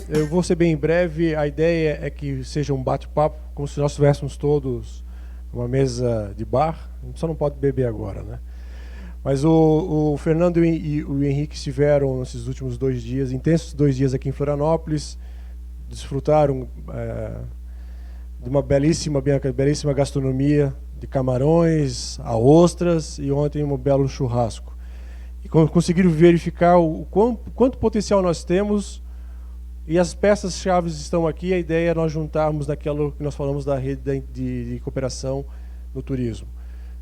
Eu vou ser bem breve, a ideia é que seja um bate-papo, como se nós estivéssemos todos numa mesa de bar, só não pode beber agora, né? Mas o Fernando e o Henrique estiveram nesses últimos 2 dias, intensos 2 dias aqui em Florianópolis, desfrutaram de uma belíssima gastronomia, de camarões, a ostras, e ontem um belo churrasco. E conseguiram verificar quanto potencial nós temos. E as peças-chave estão aqui, a ideia é nós juntarmos naquilo que nós falamos da rede de cooperação no turismo.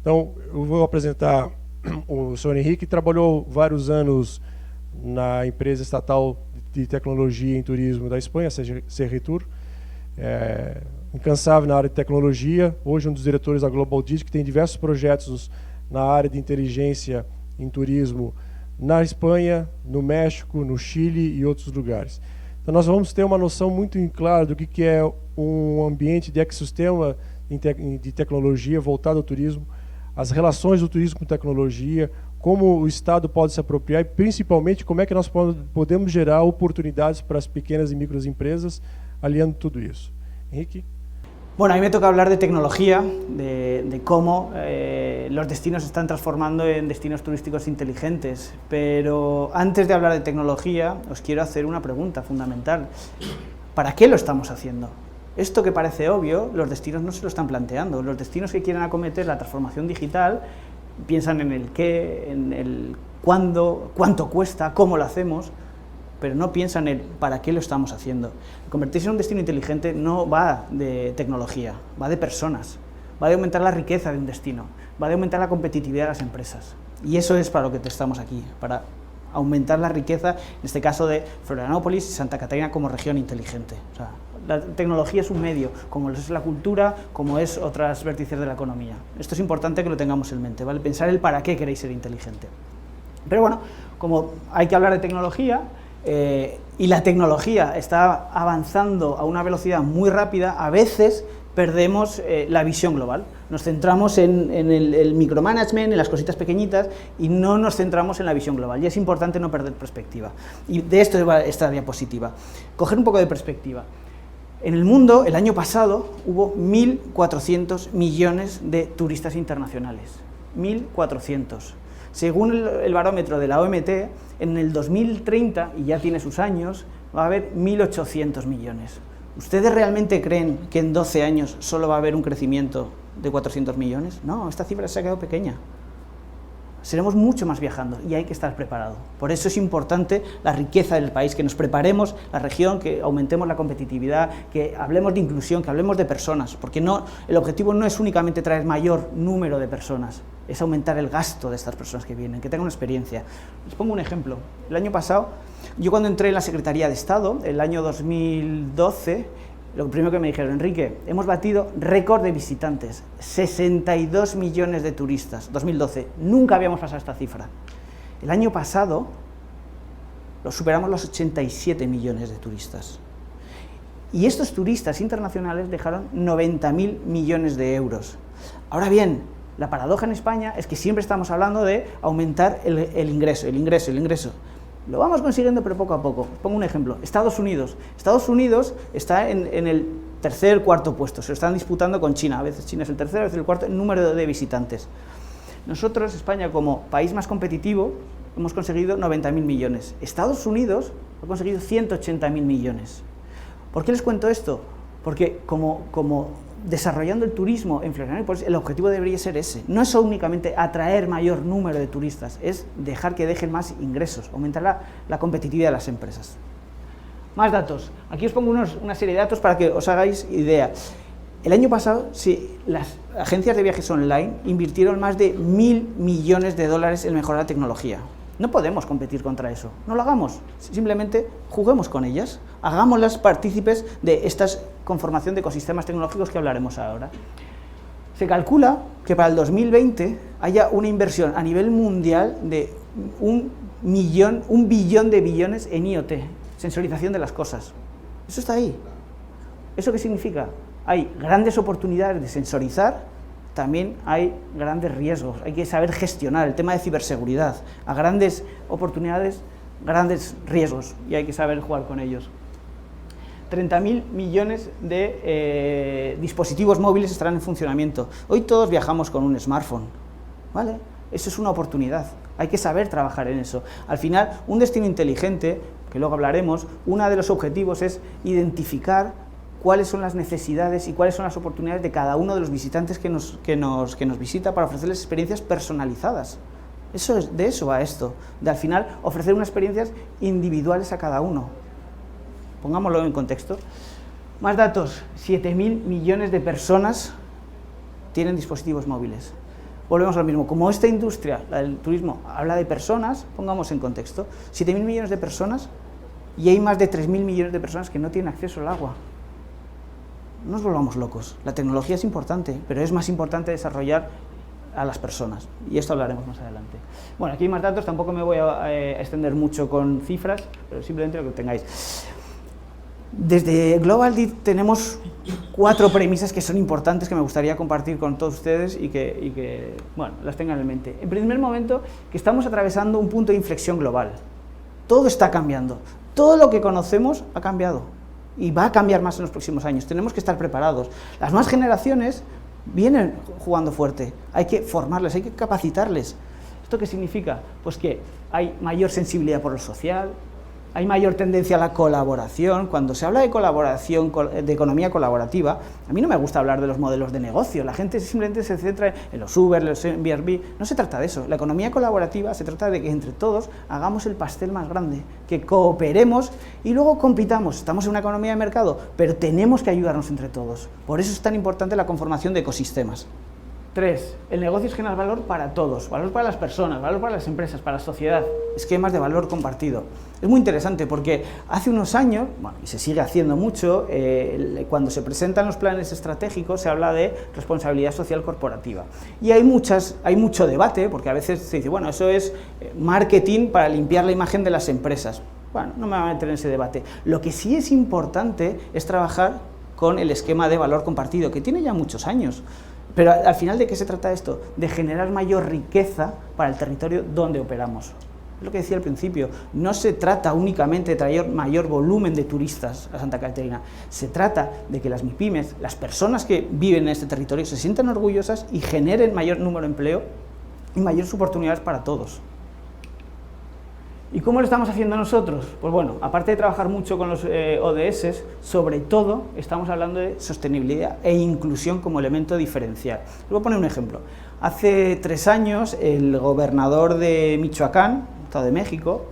Então, eu vou apresentar o senhor Henrique, que trabalhou vários anos na empresa estatal de tecnologia em turismo da Espanha, Serritur, incansável na área de tecnologia, hoje um dos diretores da Global Digit, que tem diversos projetos na área de inteligência em turismo na Espanha, no México, no Chile e outros lugares. Então nós vamos ter uma noção muito clara do que é um ambiente de ecossistema de tecnologia voltado ao turismo, as relações do turismo com tecnologia, como o Estado pode se apropriar e principalmente como é que nós podemos gerar oportunidades para as pequenas e microempresas aliando tudo isso. Henrique? Bueno, a mí me toca hablar de tecnología, de cómo los destinos se están transformando en destinos turísticos inteligentes, pero antes de hablar de tecnología os quiero hacer una pregunta fundamental. ¿Para qué lo estamos haciendo? Esto que parece obvio, los destinos no se lo están planteando. Los destinos que quieren acometer la transformación digital piensan en el qué, en el cuándo, cuánto cuesta, cómo lo hacemos, pero no piensan en para qué lo estamos haciendo. Convertirse en un destino inteligente no va de tecnología, va de personas, va de aumentar la riqueza de un destino, va de aumentar la competitividad de las empresas. Y eso es para lo que estamos aquí, para aumentar la riqueza, en este caso de Florianópolis y Santa Catarina como región inteligente. O sea, la tecnología es un medio, como es la cultura, como es otras vértices de la economía. Esto es importante que lo tengamos en mente, ¿vale? Pensar el para qué queréis ser inteligente. Pero bueno, como hay que hablar de tecnología, y la tecnología está avanzando a una velocidad muy rápida, a veces perdemos la visión global. Nos centramos en el micromanagement, en las cositas pequeñitas, y no nos centramos en la visión global. Y es importante no perder perspectiva. Y de esto va esta diapositiva. Coger un poco de perspectiva. En el mundo, el año pasado, hubo 1.400 millones de turistas internacionales. 1.400. Según el barómetro de la OMT, en el 2030, y ya tiene sus años, va a haber 1.800 millones. ¿Ustedes realmente creen que en 12 años solo va a haber un crecimiento de 400 millones? No, esta cifra se ha quedado pequeña. Seremos mucho más viajando y hay que estar preparado. Por eso es importante la riqueza del país, que nos preparemos la región, que aumentemos la competitividad, que hablemos de inclusión, que hablemos de personas, porque el objetivo no es únicamente traer mayor número de personas, es aumentar el gasto de estas personas que vienen, que tengan una experiencia. Les pongo un ejemplo. El año pasado, yo cuando entré en la Secretaría de Estado, el año 2012, lo primero que me dijeron: Enrique, hemos batido récord de visitantes, 62 millones de turistas, 2012, nunca habíamos pasado esta cifra. El año pasado superamos los 87 millones de turistas. Y estos turistas internacionales dejaron 90.000 millones de euros. Ahora bien, la paradoja en España es que siempre estamos hablando de aumentar el ingreso. Lo vamos consiguiendo, pero poco a poco. Pongo un ejemplo. Estados Unidos. Estados Unidos está en el tercer, cuarto puesto. Se lo están disputando con China. A veces China es el tercero, a veces el cuarto en número de visitantes. Nosotros, España, como país más competitivo, hemos conseguido 90.000 millones. Estados Unidos ha conseguido 180.000 millones. ¿Por qué les cuento esto? Porque como desarrollando el turismo en Florianópolis, el objetivo debería ser ese. No es únicamente atraer mayor número de turistas, es dejar que dejen más ingresos, aumentar la competitividad de las empresas. Más datos. Aquí os pongo una serie de datos para que os hagáis idea. El año pasado, sí, las agencias de viajes online invirtieron más de 1.000 millones de dólares en mejorar la tecnología. No podemos competir contra eso, no lo hagamos, simplemente juguemos con ellas, hagámoslas partícipes de esta conformación de ecosistemas tecnológicos que hablaremos ahora. Se calcula que para el 2020 haya una inversión a nivel mundial de un billón de billones en IoT, sensorización de las cosas. Eso está ahí. ¿Eso qué significa? Hay grandes oportunidades de sensorizar también hay grandes riesgos, hay que saber gestionar el tema de ciberseguridad, a grandes oportunidades, grandes riesgos, y hay que saber jugar con ellos. 30.000 millones de dispositivos móviles estarán en funcionamiento. Hoy todos viajamos con un smartphone, ¿vale? Eso es una oportunidad, hay que saber trabajar en eso. Al final, un destino inteligente, que luego hablaremos, uno de los objetivos es identificar cuáles son las necesidades y cuáles son las oportunidades de cada uno de los visitantes que nos visita para ofrecerles experiencias personalizadas. De eso va esto, de al final ofrecer unas experiencias individuales a cada uno. Pongámoslo en contexto. Más datos, 7.000 millones de personas tienen dispositivos móviles. Volvemos a lo mismo, como esta industria, la del turismo, habla de personas, pongamos en contexto, 7.000 millones de personas y hay más de 3.000 millones de personas que no tienen acceso al agua. No nos volvamos locos, la tecnología es importante, pero es más importante desarrollar a las personas, y esto hablaremos más adelante. Bueno, aquí hay más datos, tampoco me voy a extender mucho con cifras, pero simplemente lo que tengáis. Desde GlobalDIT tenemos 4 premisas que son importantes, que me gustaría compartir con todos ustedes y que bueno, las tengan en mente. En primer momento, que estamos atravesando un punto de inflexión global. Todo está cambiando, todo lo que conocemos ha cambiado y va a cambiar más en los próximos años. Tenemos que estar preparados. Las nuevas generaciones vienen jugando fuerte, hay que formarles, hay que capacitarles. ¿Esto qué significa? Pues que hay mayor sensibilidad por lo social, hay mayor tendencia a la colaboración. Cuando se habla de colaboración, de economía colaborativa, a mí no me gusta hablar de los modelos de negocio, la gente simplemente se centra en los Uber, los Airbnb, no se trata de eso. La economía colaborativa se trata de que entre todos hagamos el pastel más grande, que cooperemos y luego compitamos. Estamos en una economía de mercado, pero tenemos que ayudarnos entre todos. Por eso es tan importante la conformación de ecosistemas. 3. El negocio es generar valor para todos, valor para las personas, valor para las empresas, para la sociedad, esquemas de valor compartido. Es muy interesante porque hace unos años, bueno, y se sigue haciendo mucho, cuando se presentan los planes estratégicos se habla de responsabilidad social corporativa. Y hay mucho debate, porque a veces se dice, bueno, eso es marketing para limpiar la imagen de las empresas. Bueno, no me voy a meter en ese debate. Lo que sí es importante es trabajar con el esquema de valor compartido, que tiene ya muchos años. Pero al final, ¿de qué se trata esto? De generar mayor riqueza para el territorio donde operamos. Es lo que decía al principio, no se trata únicamente de traer mayor volumen de turistas a Santa Catarina, se trata de que las MIPYMES, las personas que viven en este territorio, se sientan orgullosas y generen mayor número de empleo y mayores oportunidades para todos. ¿Y cómo lo estamos haciendo nosotros? Pues bueno, aparte de trabajar mucho con los ODS, sobre todo estamos hablando de sostenibilidad e inclusión como elemento diferencial. Les voy a poner un ejemplo. Hace 3 años el gobernador de Michoacán, Estado de México,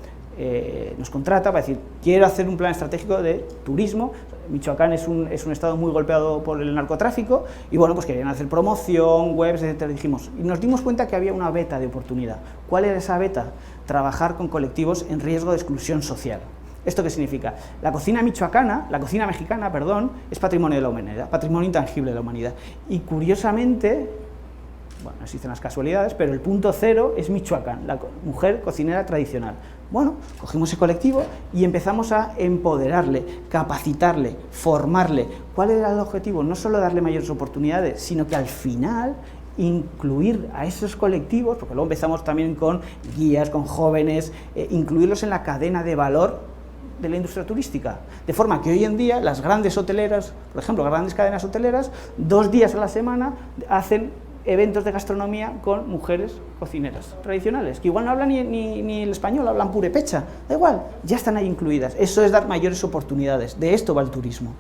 nos contrata para decir, quiero hacer un plan estratégico de turismo. Michoacán es un estado muy golpeado por el narcotráfico y bueno, pues querían hacer promoción, webs, etcétera. Dijimos, y nos dimos cuenta que había una beta de oportunidad. ¿Cuál era esa beta? Trabajar con colectivos en riesgo de exclusión social. ¿Esto qué significa? La cocina mexicana, perdón, es patrimonio de la humanidad, patrimonio intangible de la humanidad. Y curiosamente, bueno, no existen las casualidades, pero el punto 0 es Michoacán, la mujer cocinera tradicional. Bueno, cogimos ese colectivo y empezamos a empoderarle, capacitarle, formarle. ¿Cuál era el objetivo? No solo darle mayores oportunidades, sino que al final incluir a esos colectivos, porque luego empezamos también con guías, con jóvenes, incluirlos en la cadena de valor de la industria turística, de forma que hoy en día las grandes hoteleras, por ejemplo, las grandes cadenas hoteleras, 2 días a la semana hacen eventos de gastronomía con mujeres cocineras tradicionales, que igual no hablan ni el español, hablan purépecha, da igual, ya están ahí incluidas. Eso es dar mayores oportunidades, de esto va el turismo.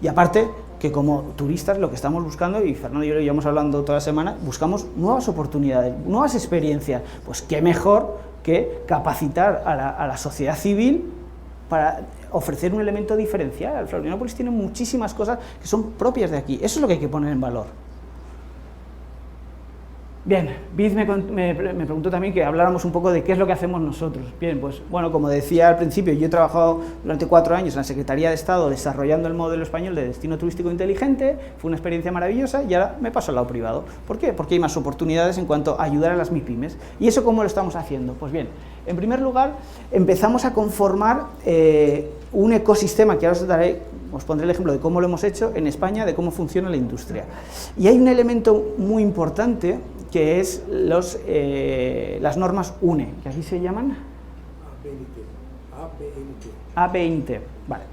Y aparte, que como turistas lo que estamos buscando, y Fernando y yo lo llevamos hablando toda la semana, buscamos nuevas oportunidades, nuevas experiencias. Pues qué mejor que capacitar a la sociedad civil para ofrecer un elemento diferencial. Florianópolis tiene muchísimas cosas que son propias de aquí, eso es lo que hay que poner en valor. Bien, Biz me preguntó también que habláramos un poco de qué es lo que hacemos nosotros. Bien, pues bueno, como decía al principio, yo he trabajado durante 4 años en la Secretaría de Estado desarrollando el modelo español de destino turístico inteligente, fue una experiencia maravillosa y ahora me paso al lado privado. ¿Por qué? Porque hay más oportunidades en cuanto a ayudar a las MIPYMES. ¿Y eso cómo lo estamos haciendo? Pues bien, en primer lugar, empezamos a conformar un ecosistema que ahora os daré os pondré el ejemplo de cómo lo hemos hecho en España, de cómo funciona la industria. Y hay un elemento muy importante que es las normas UNE, que aquí se llaman A20. Vale.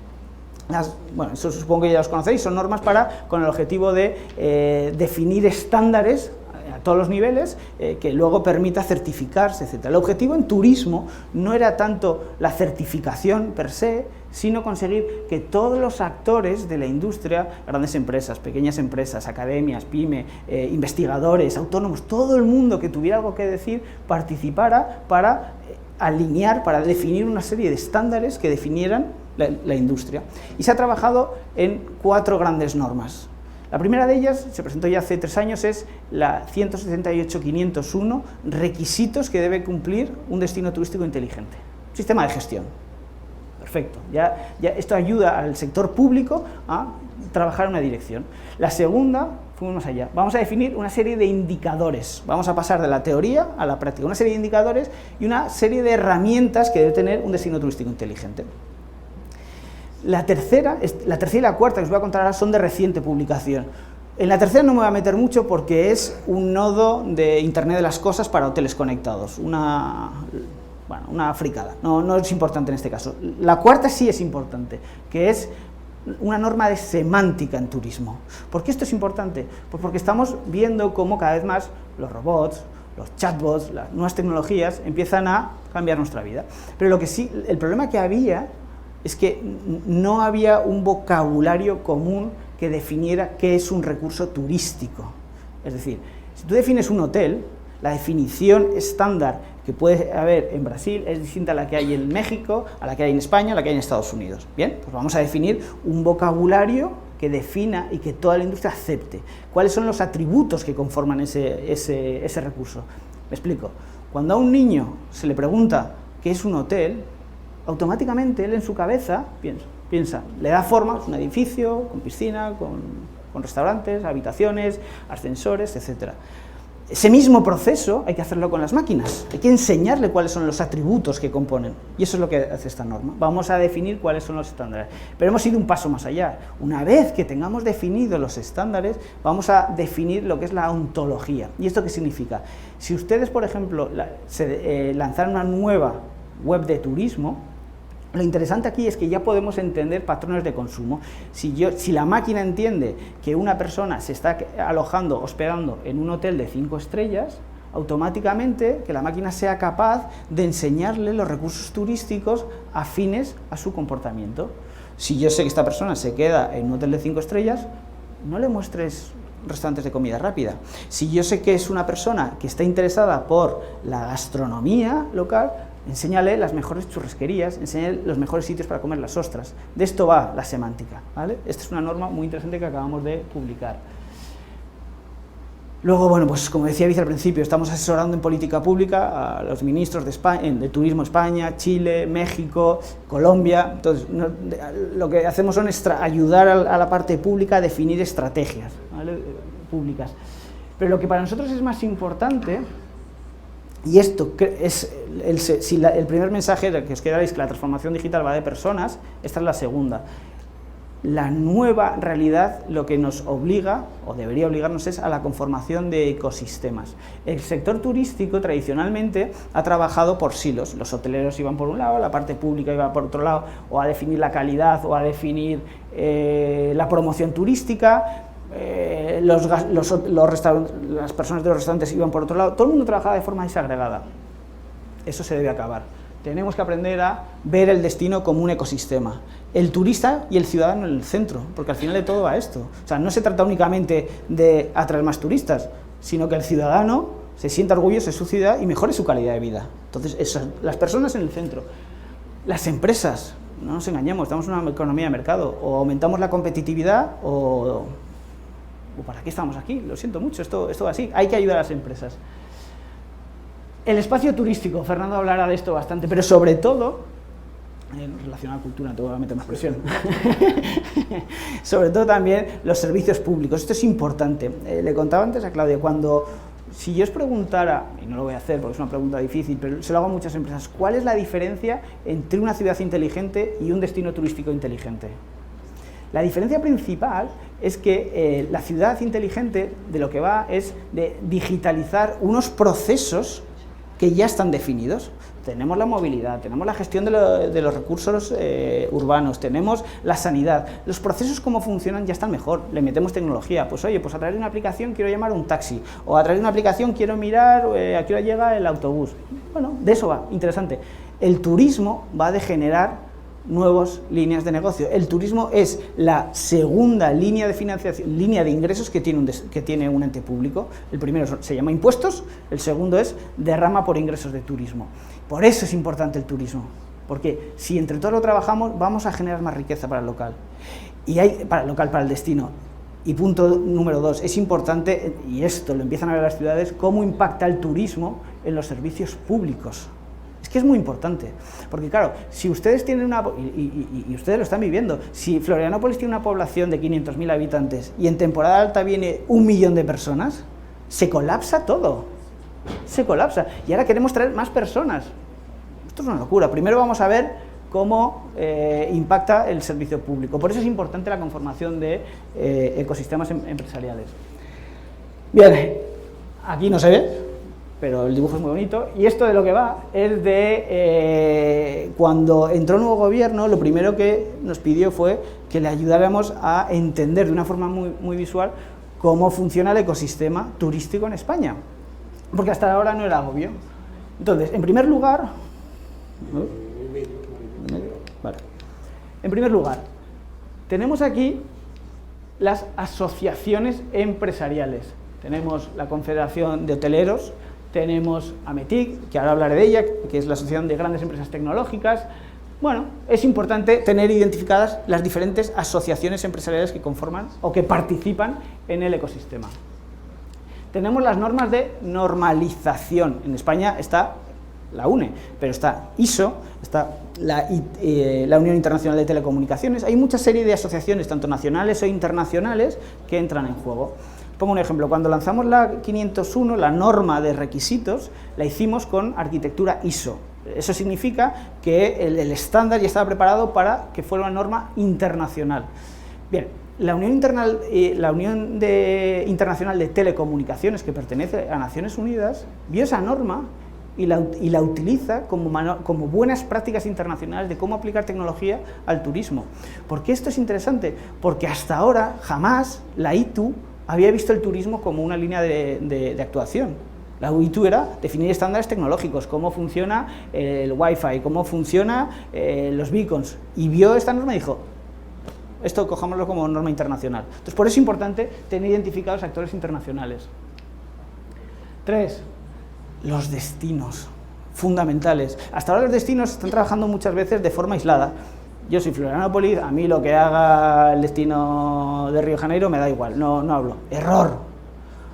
Bueno, eso supongo que ya los conocéis, son normas con el objetivo de definir estándares a todos los niveles que luego permita certificarse, etc. El objetivo en turismo no era tanto la certificación per se, sino conseguir que todos los actores de la industria, grandes empresas, pequeñas empresas, academias, pyme, investigadores, autónomos, todo el mundo que tuviera algo que decir, participara para alinear, para definir una serie de estándares que definieran la industria. Y se ha trabajado en 4 grandes normas. La primera de ellas, se presentó ya hace 3 años, es la 178.501, requisitos que debe cumplir un destino turístico inteligente. Sistema de gestión. Perfecto. Ya esto ayuda al sector público a trabajar en una dirección. La segunda, fuimos más allá. Vamos a definir una serie de indicadores. Vamos a pasar de la teoría a la práctica. Una serie de indicadores y una serie de herramientas que debe tener un destino turístico inteligente. La tercera y la cuarta que os voy a contar ahora son de reciente publicación. En la tercera no me voy a meter mucho porque es un nodo de Internet de las Cosas para hoteles conectados, una fricada, no es importante en este caso. La cuarta sí es importante, que es una norma de semántica en turismo. ¿Por qué esto es importante? Pues porque estamos viendo cómo cada vez más los robots, los chatbots, las nuevas tecnologías empiezan a cambiar nuestra vida. Pero lo que sí, el problema que había es que no había un vocabulario común que definiera qué es un recurso turístico. Es decir, si tú defines un hotel, la definición estándar que puede haber en Brasil es distinta a la que hay en México, a la que hay en España, a la que hay en Estados Unidos. Bien, pues vamos a definir un vocabulario que defina y que toda la industria acepte. ¿Cuáles son los atributos que conforman ese recurso? Me explico. Cuando a un niño se le pregunta qué es un hotel, automáticamente él en su cabeza piensa, le da forma, es un edificio con piscina, con restaurantes, habitaciones, ascensores, etc. Ese mismo proceso hay que hacerlo con las máquinas, hay que enseñarle cuáles son los atributos que componen, y eso es lo que hace esta norma. Vamos a definir cuáles son los estándares, pero hemos ido un paso más allá. Una vez que tengamos definidos los estándares, vamos a definir lo que es la ontología. ¿Y esto qué significa? Si ustedes, por ejemplo, lanzaran una nueva web de turismo, lo interesante aquí es que ya podemos entender patrones de consumo. Si la máquina entiende que una persona se está alojando, hospedando en un hotel de 5 estrellas, automáticamente que la máquina sea capaz de enseñarle los recursos turísticos afines a su comportamiento. Si yo sé que esta persona se queda en un hotel de 5 estrellas, no le muestres restaurantes de comida rápida. Si yo sé que es una persona que está interesada por la gastronomía local, enséñale las mejores churrasquerías, enséñale los mejores sitios para comer las ostras. De esto va la semántica, ¿vale? Esta es una norma muy interesante que acabamos de publicar. Luego, bueno, pues como decía Vice al principio, estamos asesorando en política pública a los ministros de España, de Turismo España, Chile, México, Colombia. Entonces, lo que hacemos son ayudar a la parte pública a definir estrategias, ¿vale? Públicas. Pero lo que para nosotros es más importante, y esto es el primer mensaje que os quedaréis, que la transformación digital va de personas, esta es la segunda. La nueva realidad lo que nos obliga, o debería obligarnos, es a la conformación de ecosistemas. El sector turístico tradicionalmente ha trabajado por silos. Los hoteleros iban por un lado, la parte pública iba por otro lado, o a definir la calidad, o a definir la promoción turística. Las personas de los restaurantes iban por otro lado. Todo el mundo trabajaba de forma desagregada. Eso se debe acabar. Tenemos que aprender a ver el destino como un ecosistema. El turista y el ciudadano en el centro, porque al final de todo va esto. O sea, no se trata únicamente de atraer más turistas, sino que el ciudadano se sienta orgulloso de su ciudad y mejore su calidad de vida. Entonces, las personas en el centro. Las empresas, no nos engañemos, estamos en una economía de mercado. O aumentamos la competitividad o ¿para qué estamos aquí? Lo siento mucho, esto va así. Hay que ayudar a las empresas. El espacio turístico, Fernando hablará de esto bastante, pero sobre todo, en relación a la cultura, no te voy a meter más presión, sobre todo también los servicios públicos. Esto es importante. Le contaba antes a Claudia, si yo os preguntara, y no lo voy a hacer porque es una pregunta difícil, pero se lo hago a muchas empresas, ¿cuál es la diferencia entre una ciudad inteligente y un destino turístico inteligente? La diferencia principal es que la ciudad inteligente de lo que va es de digitalizar unos procesos que ya están definidos. Tenemos la movilidad, tenemos la gestión de los recursos urbanos, tenemos la sanidad. Los procesos cómo funcionan ya están mejor, le metemos tecnología. Pues oye, pues a través de una aplicación quiero llamar a un taxi, o a través de una aplicación quiero mirar a qué hora llega el autobús. Bueno, de eso va, interesante. El turismo va a degenerar nuevas líneas de negocio. El turismo es la segunda línea de financiación, línea de ingresos que tiene un ente público. El primero se llama impuestos, el segundo es derrama por ingresos de turismo. Por eso es importante el turismo, porque si entre todos lo trabajamos, vamos a generar más riqueza para el local. Para el destino. Y punto número 2, es importante, y esto lo empiezan a ver las ciudades, cómo impacta el turismo en los servicios públicos. Es que es muy importante, porque claro, si ustedes tienen y ustedes lo están viviendo, si Florianópolis tiene una población de 500.000 habitantes y en temporada alta viene 1 millón de personas, se colapsa todo, se colapsa. Y ahora queremos traer más personas. Esto es una locura. Primero vamos a ver cómo impacta el servicio público. Por eso es importante la conformación de ecosistemas empresariales. Bien, aquí no se ve, pero el dibujo es muy bonito, y esto de lo que va es de cuando entró un nuevo gobierno, lo primero que nos pidió fue que le ayudáramos a entender de una forma muy visual cómo funciona el ecosistema turístico en España, porque hasta ahora no era obvio. Entonces, en primer lugar, tenemos aquí las asociaciones empresariales. Tenemos la Confederación de Hoteleros, tenemos AMETIC, que ahora hablaré de ella, que es la Asociación de Grandes Empresas Tecnológicas. Bueno, es importante tener identificadas las diferentes asociaciones empresariales que conforman o que participan en el ecosistema. Tenemos las normas de normalización. En España está la UNE, pero está ISO, está la Unión Internacional de Telecomunicaciones. Hay mucha serie de asociaciones, tanto nacionales o internacionales, que entran en juego. Pongo un ejemplo, cuando lanzamos la 501, la norma de requisitos, la hicimos con arquitectura ISO. Eso significa que el estándar ya estaba preparado para que fuera una norma internacional. Bien, la Unión Internacional de Telecomunicaciones, que pertenece a Naciones Unidas, vio esa norma y la utiliza como buenas prácticas internacionales de cómo aplicar tecnología al turismo. ¿Por qué esto es interesante? Porque hasta ahora jamás la ITU había visto el turismo como una línea de actuación. La ITU era definir estándares tecnológicos, cómo funciona el Wi-Fi, cómo funciona los beacons, y vio esta norma y dijo, esto cojámoslo como norma internacional. Entonces, por eso es importante tener identificados actores internacionales. 3. Los destinos, fundamentales. Hasta ahora los destinos están trabajando muchas veces de forma aislada. Yo soy Florianópolis, a mí lo que haga el destino de Río de Janeiro me da igual, no hablo. Error.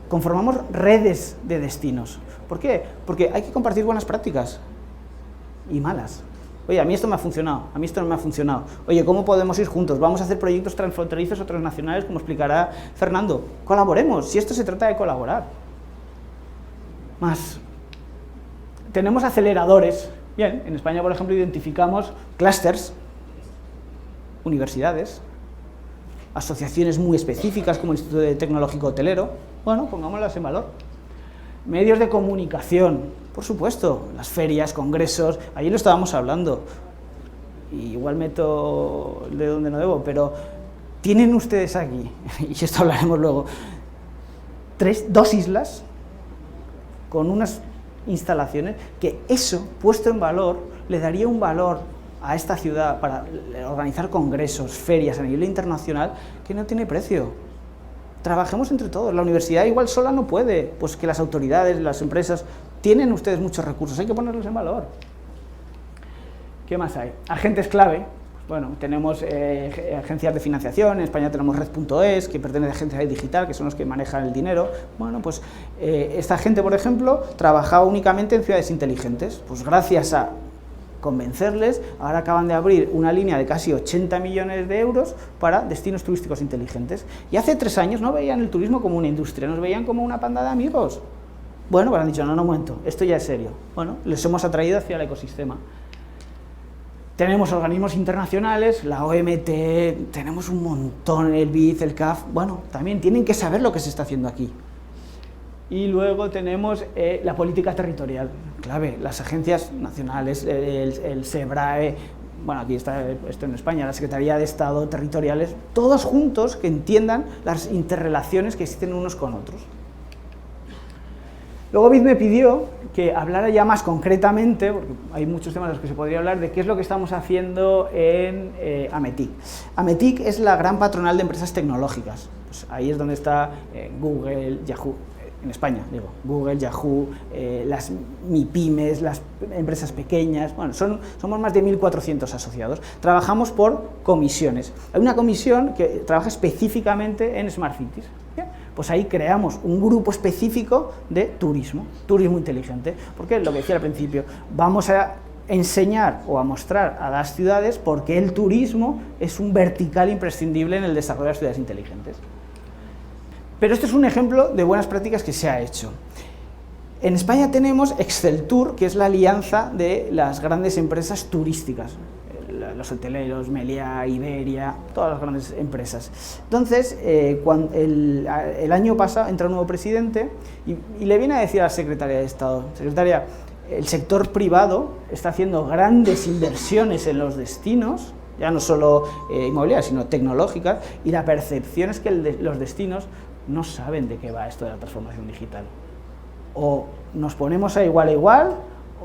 Conformamos redes de destinos. ¿Por qué? Porque hay que compartir buenas prácticas y malas. Oye, a mí esto me ha funcionado, a mí esto no me ha funcionado. Oye, ¿cómo podemos ir juntos? Vamos a hacer proyectos transfronterizos o transnacionales, como explicará Fernando. Colaboremos, si esto se trata de colaborar. Más. Tenemos aceleradores. Bien, en España, por ejemplo, identificamos clústeres, universidades, asociaciones muy específicas como el Instituto Tecnológico Hotelero. Bueno, pongámoslas en valor. Medios de comunicación, por supuesto, las ferias, congresos, allí lo estábamos hablando. Y igual meto de donde no debo, pero tienen ustedes aquí, y esto hablaremos luego, 2 islas con unas instalaciones que eso, puesto en valor, le daría un valor a esta ciudad para organizar congresos, ferias a nivel internacional, que no tiene precio. Trabajemos entre todos. La universidad igual sola no puede, pues que las autoridades, las empresas, tienen ustedes muchos recursos, hay que ponerlos en valor. ¿Qué más hay? Agentes clave. Bueno, tenemos agencias de financiación, en España tenemos Red.es, que pertenece a agencias digital, que son los que manejan el dinero. Bueno, pues esta gente, por ejemplo, trabajaba únicamente en ciudades inteligentes. Pues gracias a convencerles, ahora acaban de abrir una línea de casi 80 millones de euros para destinos turísticos inteligentes. Y hace 3 años no veían el turismo como una industria, nos veían como una panda de amigos. Bueno, pues han dicho, no, un momento, esto ya es serio. Bueno, les hemos atraído hacia el ecosistema. Tenemos organismos internacionales, la OMT, tenemos un montón, el BID, el CAF, bueno, también tienen que saber lo que se está haciendo aquí. Y luego tenemos la política territorial, clave, las agencias nacionales, el SEBRAE, bueno, aquí está esto en España, la Secretaría de Estado, territoriales, todos juntos que entiendan las interrelaciones que existen unos con otros. Luego BID me pidió que hablara ya más concretamente, porque hay muchos temas de los que se podría hablar, de qué es lo que estamos haciendo en AMETIC. AMETIC es la gran patronal de empresas tecnológicas. Pues ahí es donde está Google, Yahoo, en España, digo, Google, Yahoo, las MIPYMES, las empresas pequeñas, bueno, somos más de 1.400 asociados. Trabajamos por comisiones. Hay una comisión que trabaja específicamente en Smart Cities. ¿Bien? Pues ahí creamos un grupo específico de turismo inteligente, porque lo que decía al principio, vamos a enseñar o a mostrar a las ciudades por qué el turismo es un vertical imprescindible en el desarrollo de las ciudades inteligentes. Pero este es un ejemplo de buenas prácticas que se ha hecho. En España tenemos Exceltur, que es la alianza de las grandes empresas turísticas, los hoteleros, Meliá, Iberia, todas las grandes empresas. Entonces, cuando el año pasado entra un nuevo presidente y le viene a decir a la Secretaría de Estado, secretaria, el sector privado está haciendo grandes inversiones en los destinos, ya no solo inmobiliarias, sino tecnológicas, y la percepción es que los destinos no saben de qué va esto de la transformación digital. O nos ponemos a igual,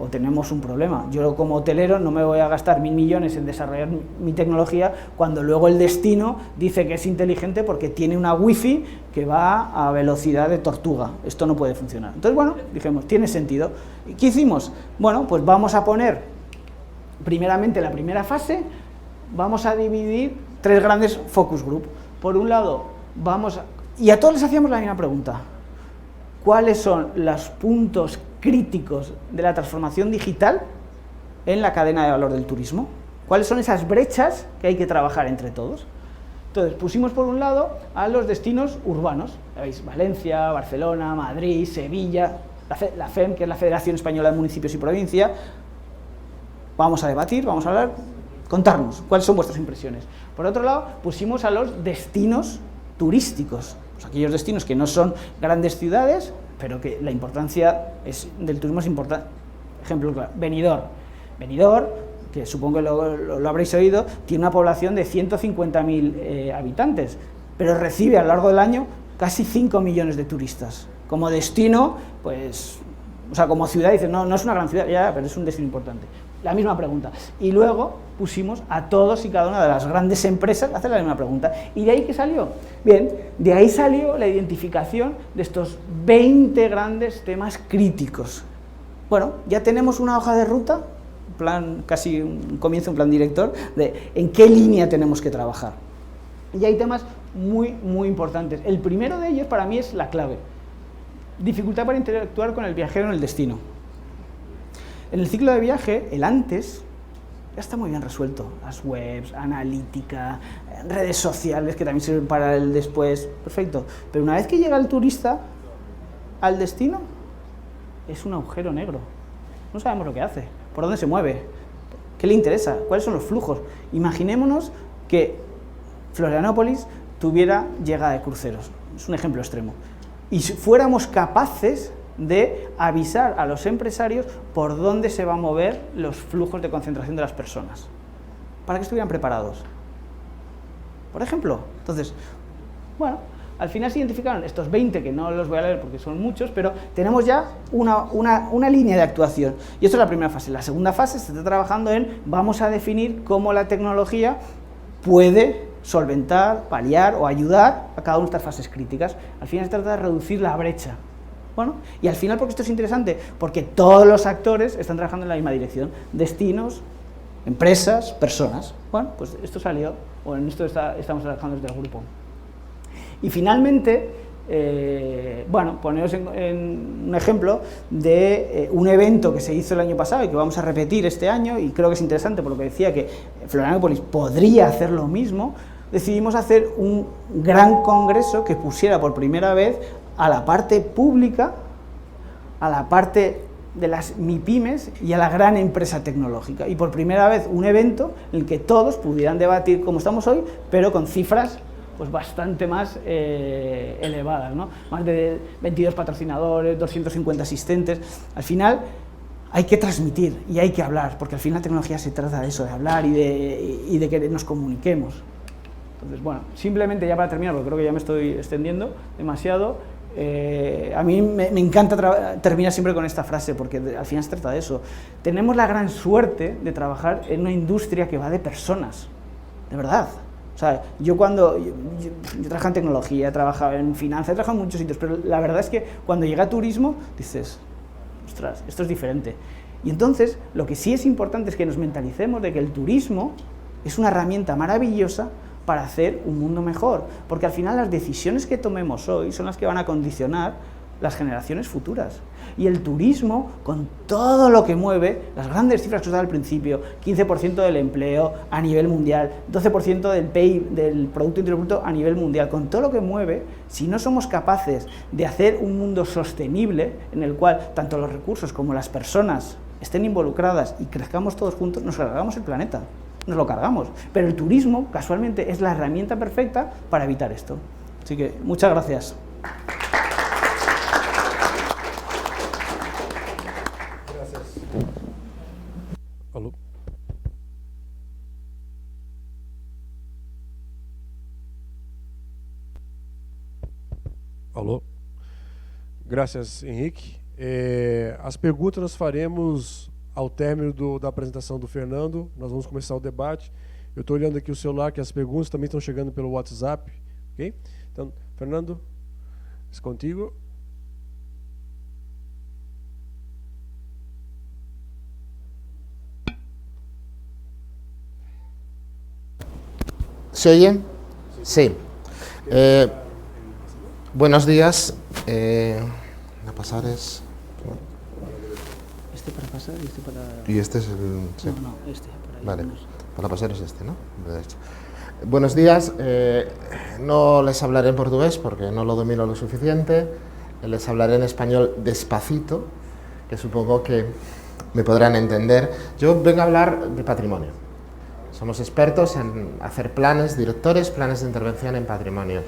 o tenemos un problema. Yo como hotelero no me voy a gastar 1.000 millones en desarrollar mi tecnología cuando luego el destino dice que es inteligente porque tiene una wifi que va a velocidad de tortuga. Esto no puede funcionar. Entonces, bueno, dijimos, tiene sentido. ¿Y qué hicimos? Bueno, pues vamos a poner, primeramente, la primera fase, vamos a dividir 3 grandes focus group. Por un lado, y a todos les hacíamos la misma pregunta. ¿Cuáles son los puntos críticos de la transformación digital en la cadena de valor del turismo? ¿Cuáles son esas brechas que hay que trabajar entre todos? Entonces, pusimos por un lado a los destinos urbanos, ¿veis? Valencia, Barcelona, Madrid, Sevilla, la FEM, que es la Federación Española de Municipios y Provincia. Vamos a debatir, vamos a hablar, contarnos cuáles son vuestras impresiones. Por otro lado, pusimos a los destinos turísticos, pues aquellos destinos que no son grandes ciudades, pero que la importancia del turismo es importante. Ejemplo claro, Benidorm. Benidorm, que supongo que lo habréis oído, tiene una población de 150.000 habitantes, pero recibe a lo largo del año casi 5 millones de turistas. Como destino, pues, o sea, como ciudad, dice, no es una gran ciudad, ya, pero es un destino importante. La misma pregunta. Y luego pusimos a todos y cada una de las grandes empresas a hacer la misma pregunta. ¿Y de ahí qué salió? Bien, de ahí salió la identificación de estos 20 grandes temas críticos. Bueno, ya tenemos una hoja de ruta, casi un comienzo, un plan director, de en qué línea tenemos que trabajar. Y hay temas muy, muy importantes. El primero de ellos para mí es la clave. Dificultad para interactuar con el viajero en el destino. En el ciclo de viaje, el antes ya está muy bien resuelto. Las webs, analítica, redes sociales que también sirven para el después, perfecto. Pero una vez que llega el turista al destino, es un agujero negro. No sabemos lo que hace, por dónde se mueve, qué le interesa, cuáles son los flujos. Imaginémonos que Florianópolis tuviera llegada de cruceros, es un ejemplo extremo, y fuéramos capaces de avisar a los empresarios por dónde se van a mover los flujos de concentración de las personas, para que estuvieran preparados. Por ejemplo, entonces, bueno, al final se identificaron estos 20, que no los voy a leer porque son muchos, pero tenemos ya una línea de actuación. Y esto es la primera fase. La segunda fase se está trabajando en, vamos a definir cómo la tecnología puede solventar, paliar o ayudar a cada una de estas fases críticas. Al final se trata de reducir la brecha. Bueno, y al final, porque esto es interesante, porque todos los actores están trabajando en la misma dirección, destinos, empresas, personas. Bueno, pues esto salió, o en esto estamos trabajando desde el grupo. Y finalmente, bueno, poneros en un ejemplo de un evento que se hizo el año pasado y que vamos a repetir este año, y creo que es interesante por lo que decía que Florianópolis podría hacer lo mismo. Decidimos hacer un gran congreso que pusiera por primera vez a la parte pública, a la parte de las MIPYMES y a la gran empresa tecnológica. Y por primera vez un evento en el que todos pudieran debatir como estamos hoy, pero con cifras pues bastante más elevadas, ¿no? Más de 22 patrocinadores, 250 asistentes. Al final hay que transmitir y hay que hablar, porque al final la tecnología se trata de eso, de hablar y de que nos comuniquemos. Entonces, bueno, simplemente ya para terminar, porque creo que ya me estoy extendiendo demasiado, a mí me encanta terminar siempre con esta frase, porque al final se trata de eso. Tenemos la gran suerte de trabajar en una industria que va de personas, de verdad. O sea, yo trabajo en tecnología, he trabajado en finanzas, he trabajado en muchos sitios, pero la verdad es que cuando llega turismo, dices, ostras, esto es diferente. Y entonces, lo que sí es importante es que nos mentalicemos de que el turismo es una herramienta maravillosa para hacer un mundo mejor, porque al final las decisiones que tomemos hoy son las que van a condicionar las generaciones futuras. Y el turismo, con todo lo que mueve, las grandes cifras que os daba al principio, 15% del empleo a nivel mundial, 12% del PIB, del Producto Interior Bruto a nivel mundial, con todo lo que mueve, si no somos capaces de hacer un mundo sostenible, en el cual tanto los recursos como las personas estén involucradas y crezcamos todos juntos, nos cargamos el planeta, nos lo cargamos. Pero el turismo, casualmente, es la herramienta perfecta para evitar esto. Así que, muchas gracias. Alô? Alô? Graças, Henrique. As perguntas nós faremos ao término da apresentação do Fernando. Nós vamos começar o debate. Eu estou olhando aqui o celular, que as perguntas também estão chegando pelo WhatsApp. Ok? Então, Fernando, é contigo. ¿Se oye? Sí. Buenos días. A pasar es... Este para pasar y este para... Y este es el... Sí. No, este. Para vale, irnos. para pasar es este, ¿no? De hecho. Buenos días. No les hablaré en portugués porque no lo domino lo suficiente. Les hablaré en español despacito, que supongo que me podrán entender. Yo vengo a hablar de patrimonio. Somos expertos en hacer planes directores, planes de intervención en patrimonio.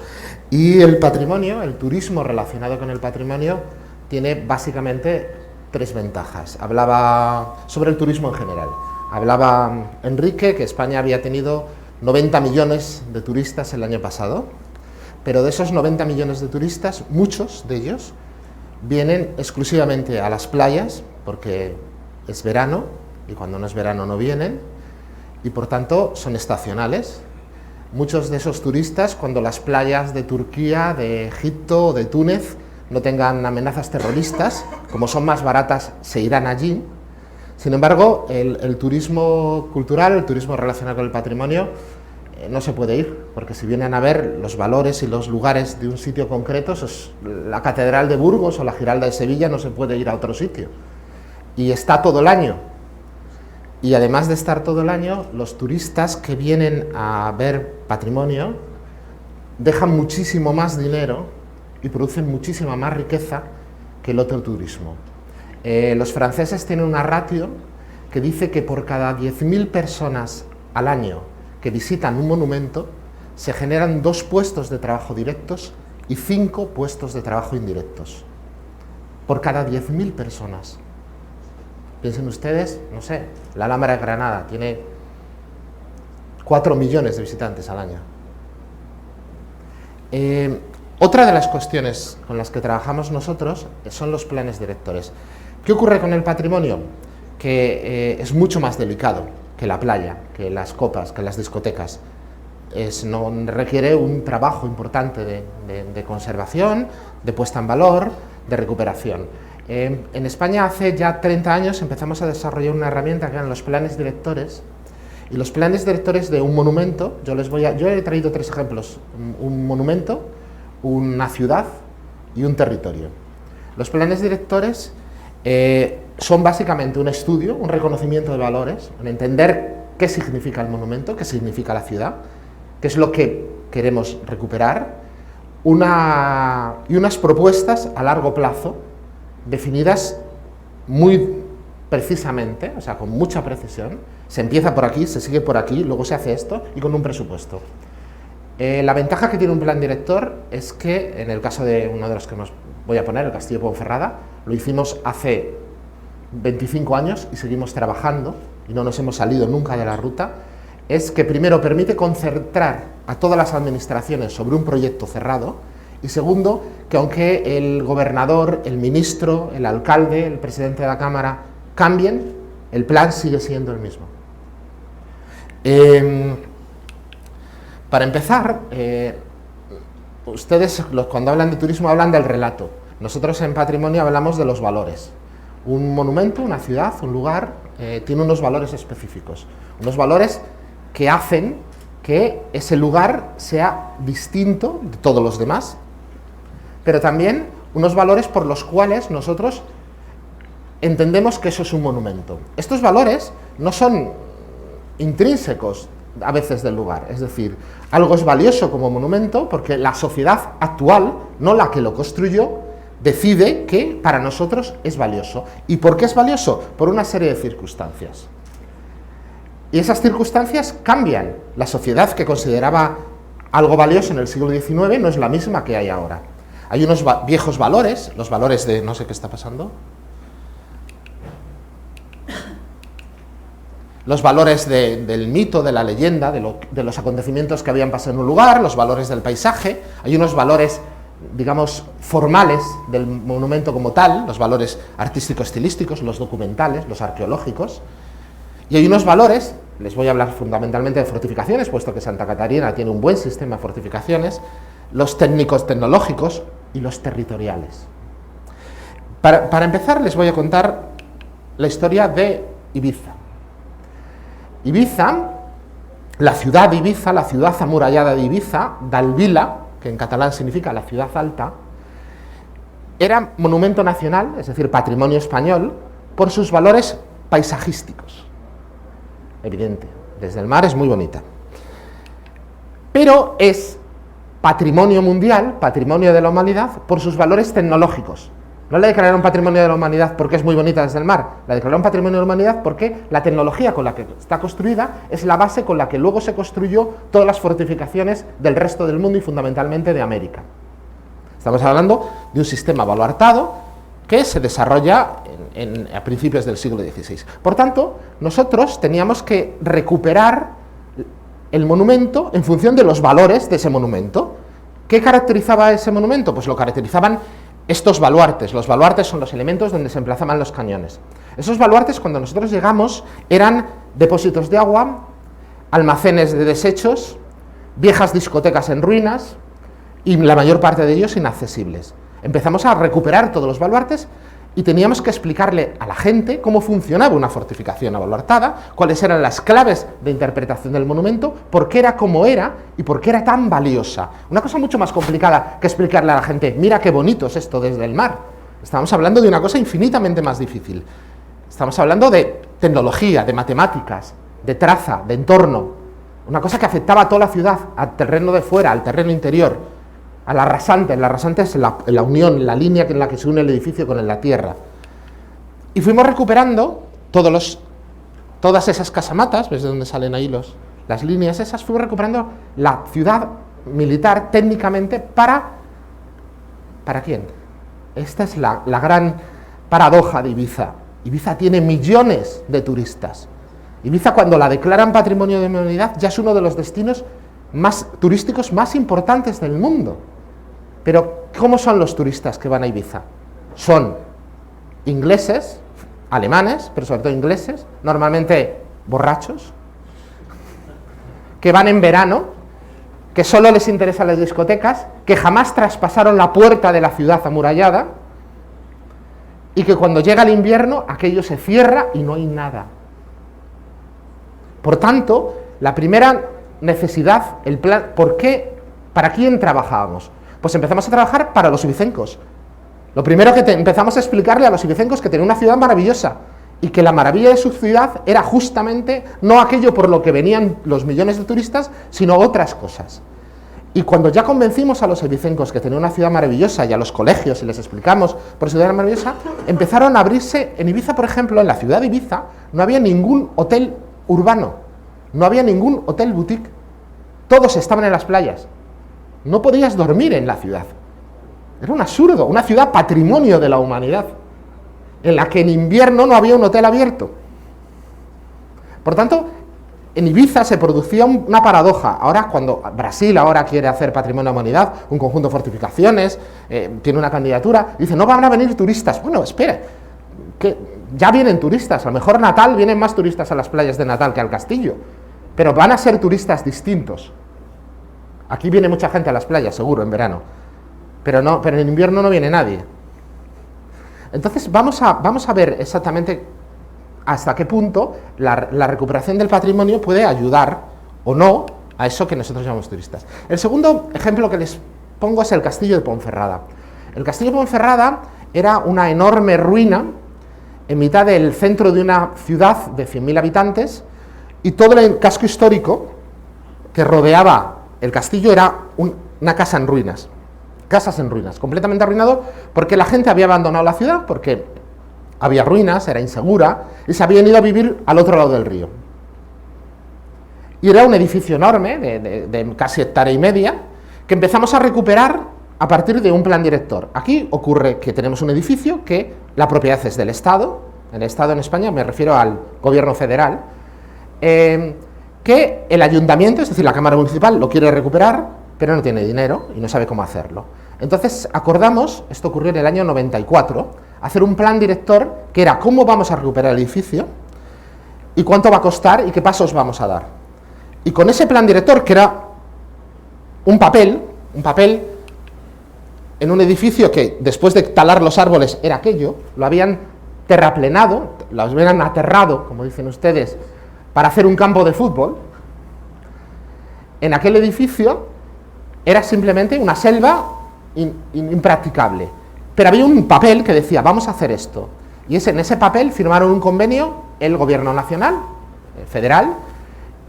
Y el patrimonio, el turismo relacionado con el patrimonio, tiene básicamente tres ventajas. Hablaba sobre el turismo en general. Hablaba Enrique que España había tenido 90 millones de turistas el año pasado, pero de esos 90 millones de turistas, muchos de ellos vienen exclusivamente a las playas, porque es verano, y cuando no es verano no vienen, y por tanto son estacionales. Muchos de esos turistas, cuando las playas de Turquía, de Egipto o de Túnez no tengan amenazas terroristas, como son más baratas, se irán allí. Sin embargo, el turismo cultural, el turismo relacionado con el patrimonio, no se puede ir, porque si vienen a ver los valores y los lugares de un sitio concreto, la Catedral de Burgos o la Giralda de Sevilla, no se puede ir a otro sitio. Y está todo el año. Y además de estar todo el año, los turistas que vienen a ver patrimonio dejan muchísimo más dinero y producen muchísima más riqueza que el otro turismo. Los franceses tienen una ratio que dice que por cada 10.000 personas al año que visitan un monumento, se generan 2 puestos de trabajo directos y 5 puestos de trabajo indirectos. Por cada 10.000 personas. Piensen ustedes, no sé, la Alhambra de Granada tiene 4 millones de visitantes al año. Otra de las cuestiones con las que trabajamos nosotros son los planes directores. ¿Qué ocurre con el patrimonio? Que es mucho más delicado que la playa, que las copas, que las discotecas. No requiere un trabajo importante de conservación, de puesta en valor, de recuperación. En España hace ya 30 años empezamos a desarrollar una herramienta que eran los planes directores, y los planes directores de un monumento, yo he traído 3 ejemplos, un monumento, una ciudad y un territorio. Los planes directores son básicamente un estudio, un reconocimiento de valores, en entender qué significa el monumento, qué significa la ciudad, qué es lo que queremos recuperar, y unas propuestas a largo plazo definidas muy precisamente, o sea, con mucha precisión. Se empieza por aquí, se sigue por aquí, luego se hace esto y con un presupuesto. La ventaja que tiene un plan director es que, en el caso de uno de los que nos voy a poner, el Castillo de Ponferrada, lo hicimos hace 25 años y seguimos trabajando y no nos hemos salido nunca de la ruta, es que primero permite concentrar a todas las administraciones sobre un proyecto cerrado y segundo, que aunque el gobernador, el ministro, el alcalde, el presidente de la Cámara cambien, el plan sigue siendo el mismo. Para empezar, ustedes cuando hablan de turismo hablan del relato. Nosotros en Patrimonio hablamos de los valores. Un monumento, una ciudad, un lugar, tiene unos valores específicos. Unos valores que hacen que ese lugar sea distinto de todos los demás, pero también unos valores por los cuales nosotros entendemos que eso es un monumento. Estos valores no son intrínsecos a veces del lugar, es decir, algo es valioso como monumento porque la sociedad actual, no la que lo construyó, decide que para nosotros es valioso. ¿Y por qué es valioso? Por una serie de circunstancias. Y esas circunstancias cambian. La sociedad que consideraba algo valioso en el siglo XIX no es la misma que hay ahora. Hay unos viejos valores, los valores de... no sé qué está pasando. Los valores del mito, de la leyenda, de los acontecimientos que habían pasado en un lugar, los valores del paisaje. Hay unos valores, digamos, formales del monumento como tal, los valores artístico-estilísticos, los documentales, los arqueológicos. Y hay unos valores, les voy a hablar fundamentalmente de fortificaciones, puesto que Santa Catarina tiene un buen sistema de fortificaciones, los técnicos tecnológicos y los territoriales. Para empezar les voy a contar la historia de Ibiza. Ibiza, la ciudad de Ibiza, la ciudad amurallada de Ibiza, d'Alvila, que en catalán significa la ciudad alta, era monumento nacional, es decir, patrimonio español, por sus valores paisajísticos. Evidente, desde el mar es muy bonita. Pero es patrimonio mundial, patrimonio de la humanidad, por sus valores tecnológicos. No la declararon patrimonio de la humanidad porque es muy bonita desde el mar, la declararon patrimonio de la humanidad porque la tecnología con la que está construida es la base con la que luego se construyó todas las fortificaciones del resto del mundo y fundamentalmente de América. Estamos hablando de un sistema baluartado que se desarrolla a principios del siglo XVI. Por tanto, nosotros teníamos que recuperar el monumento en función de los valores de ese monumento. ¿Qué caracterizaba ese monumento? Pues lo caracterizaban estos baluartes. Los baluartes son los elementos donde se emplazaban los cañones. Esos baluartes, cuando nosotros llegamos, eran depósitos de agua, almacenes de desechos, viejas discotecas en ruinas y la mayor parte de ellos inaccesibles. Empezamos a recuperar todos los baluartes y teníamos que explicarle a la gente cómo funcionaba una fortificación abaluartada, cuáles eran las claves de interpretación del monumento, por qué era como era y por qué era tan valiosa. Una cosa mucho más complicada que explicarle a la gente, mira qué bonito es esto desde el mar. Estamos hablando de una cosa infinitamente más difícil. Estamos hablando de tecnología, de matemáticas, de traza, de entorno. Una cosa que afectaba a toda la ciudad, al terreno de fuera, al terreno interior. A la rasante es la unión, la línea en la que se une el edificio con la tierra. Y fuimos recuperando todas esas casamatas, ¿ves de dónde salen ahí las líneas esas? Fuimos recuperando la ciudad militar técnicamente ¿para quién? Esta es la gran paradoja de Ibiza. Ibiza tiene millones de turistas. Ibiza, cuando la declaran Patrimonio de la Humanidad, ya es uno de los destinos turísticos más importantes del mundo. Pero, ¿cómo son los turistas que van a Ibiza? Son ingleses, alemanes, pero sobre todo ingleses, normalmente borrachos, que van en verano, que solo les interesan las discotecas, que jamás traspasaron la puerta de la ciudad amurallada, y que cuando llega el invierno aquello se cierra y no hay nada. Por tanto, la primera necesidad, el plan, ¿para quién trabajábamos? Pues empezamos a trabajar para los ibicencos. Lo primero que empezamos a explicarle a los ibicencos que tenían una ciudad maravillosa y que la maravilla de su ciudad era justamente no aquello por lo que venían los millones de turistas, sino otras cosas. Y cuando ya convencimos a los ibicencos que tenía una ciudad maravillosa y a los colegios y les explicamos por su ciudad maravillosa, empezaron a abrirse. En Ibiza, por ejemplo, en la ciudad de Ibiza, no había ningún hotel urbano, no había ningún hotel boutique, todos estaban en las playas, no podías dormir en la ciudad. Era un absurdo, una ciudad patrimonio de la humanidad, en la que en invierno no había un hotel abierto. Por tanto, en Ibiza se producía una paradoja. Ahora, cuando Brasil ahora quiere hacer patrimonio de la humanidad, un conjunto de fortificaciones, tiene una candidatura, dice, no van a venir turistas. Bueno, espere, que ya vienen turistas, a lo mejor Natal vienen más turistas a las playas de Natal que al castillo, pero van a ser turistas distintos. Aquí viene mucha gente a las playas, seguro, en verano, pero en invierno no viene nadie. Entonces vamos a ver exactamente hasta qué punto la recuperación del patrimonio puede ayudar o no a eso que nosotros llamamos turistas. El segundo ejemplo que les pongo es el castillo de Ponferrada. El castillo de Ponferrada era una enorme ruina en mitad del centro de una ciudad de 100.000 habitantes, y todo el casco histórico que rodeaba el castillo era una casa en ruinas. Casas en ruinas, completamente arruinado, porque la gente había abandonado la ciudad, porque había ruinas, era insegura, y se habían ido a vivir al otro lado del río. Y era un edificio enorme, de casi hectárea y media, que empezamos a recuperar a partir de un plan director. Aquí ocurre que tenemos un edificio que la propiedad es del Estado, el Estado en España, me refiero al gobierno federal, que el ayuntamiento, es decir, la Cámara Municipal, lo quiere recuperar, pero no tiene dinero y no sabe cómo hacerlo. Entonces acordamos, esto ocurrió en el año 94, hacer un plan director que era cómo vamos a recuperar el edificio y cuánto va a costar y qué pasos vamos a dar. Y con ese plan director, que era un papel en un edificio que después de talar los árboles era aquello, lo habían terraplenado, lo habían aterrado, como dicen ustedes, para hacer un campo de fútbol. En aquel edificio era simplemente una selva impracticable. Pero había un papel que decía, vamos a hacer esto. Y en ese papel firmaron un convenio el gobierno nacional, federal,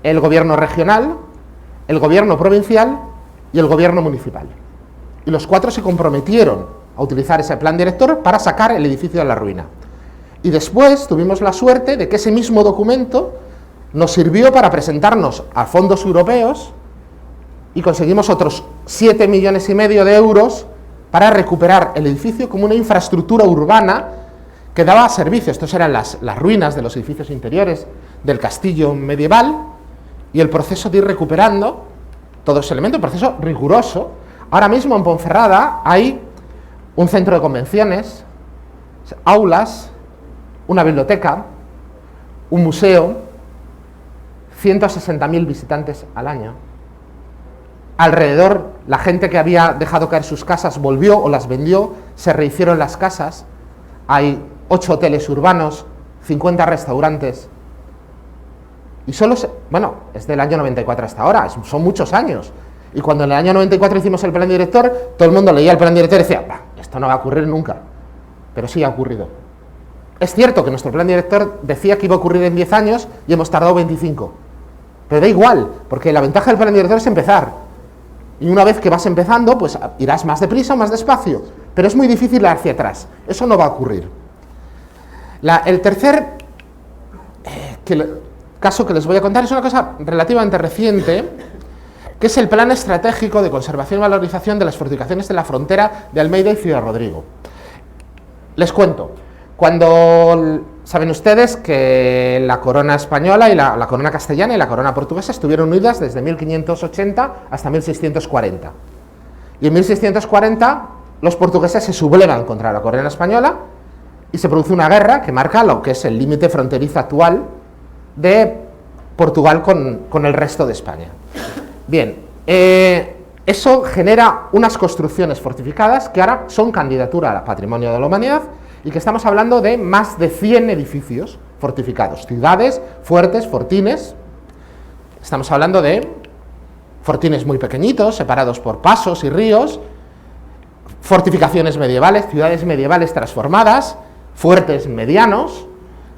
el gobierno regional, el gobierno provincial y el gobierno municipal. Y los cuatro se comprometieron a utilizar ese plan director para sacar el edificio de la ruina. Y después tuvimos la suerte de que ese mismo documento nos sirvió para presentarnos a fondos europeos y conseguimos otros 7,5 millones de euros para recuperar el edificio como una infraestructura urbana que daba servicio. Estos eran las ruinas de los edificios interiores del castillo medieval, y el proceso de ir recuperando todo ese elemento, un proceso riguroso. Ahora mismo en Ponferrada hay un centro de convenciones, aulas, una biblioteca, un museo, 160.000 visitantes al año. Alrededor, la gente que había dejado caer sus casas volvió o las vendió, se rehicieron las casas. Hay 8 hoteles urbanos, 50 restaurantes. Y solo, es del año 94 hasta ahora, son muchos años. Y cuando en el año 94 hicimos el plan director, todo el mundo leía el plan director y decía, esto no va a ocurrir nunca. Pero sí ha ocurrido. Es cierto que nuestro plan director decía que iba a ocurrir en 10 años y hemos tardado 25. Pero da igual, porque la ventaja del plan director es empezar. Y una vez que vas empezando, pues irás más deprisa o más despacio. Pero es muy difícil ir hacia atrás. Eso no va a ocurrir. El tercer caso que les voy a contar es una cosa relativamente reciente, que es el Plan Estratégico de Conservación y Valorización de las Fortificaciones de la Frontera de Almeida y Ciudad Rodrigo. Les cuento. Saben ustedes que la corona española y la corona castellana y la corona portuguesa estuvieron unidas desde 1580 hasta 1640. Y en 1640 los portugueses se sublevan contra la corona española y se produce una guerra que marca lo que es el límite fronterizo actual de Portugal con el resto de España. Bien, eso genera unas construcciones fortificadas que ahora son candidatura a Patrimonio de la Humanidad, y que estamos hablando de más de 100 edificios fortificados, ciudades, fuertes, fortines. Estamos hablando de fortines muy pequeñitos, separados por pasos y ríos, fortificaciones medievales, ciudades medievales transformadas, fuertes medianos,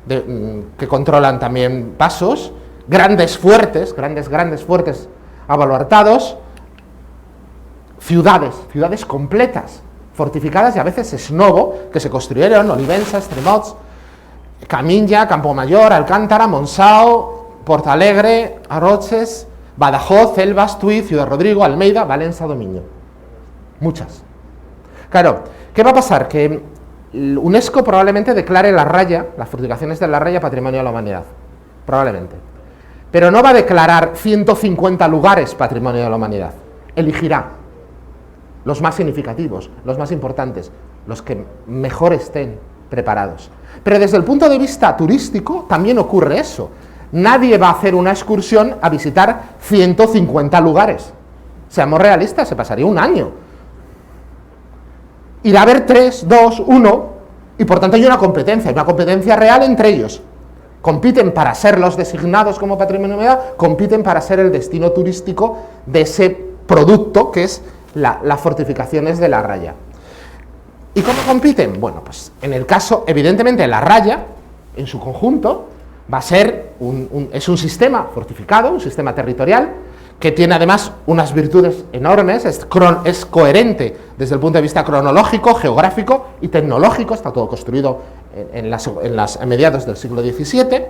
que controlan también pasos, grandes fuertes abaluartados, ciudades completas, fortificadas, y a veces es novo, que se construyeron: Olivença, Estremots, Caminya, Campomayor, Alcántara, Montsao, Portalegre, Arroches, Badajoz, Elvas, Tui, Ciudad Rodrigo, Almeida, Valencia, Dominio. Muchas. Claro, ¿qué va a pasar? Que UNESCO probablemente declare La Raya, las fortificaciones de La Raya, Patrimonio de la Humanidad. Probablemente. Pero no va a declarar 150 lugares Patrimonio de la Humanidad. Elegirá los más significativos, los más importantes, los que mejor estén preparados. Pero desde el punto de vista turístico también ocurre eso. Nadie va a hacer una excursión a visitar 150 lugares. Seamos realistas, se pasaría un año. Irá a haber 3, 2, 1, y por tanto hay una competencia real entre ellos. Compiten para ser los designados como Patrimonio de la Humanidad, compiten para ser el destino turístico de ese producto que es las fortificaciones de La Raya. ¿Y cómo compiten? Bueno, pues en el caso, evidentemente, La Raya, en su conjunto, va a ser es un sistema fortificado, un sistema territorial, que tiene además unas virtudes enormes, es coherente desde el punto de vista cronológico, geográfico y tecnológico, está todo construido a mediados del siglo XVII,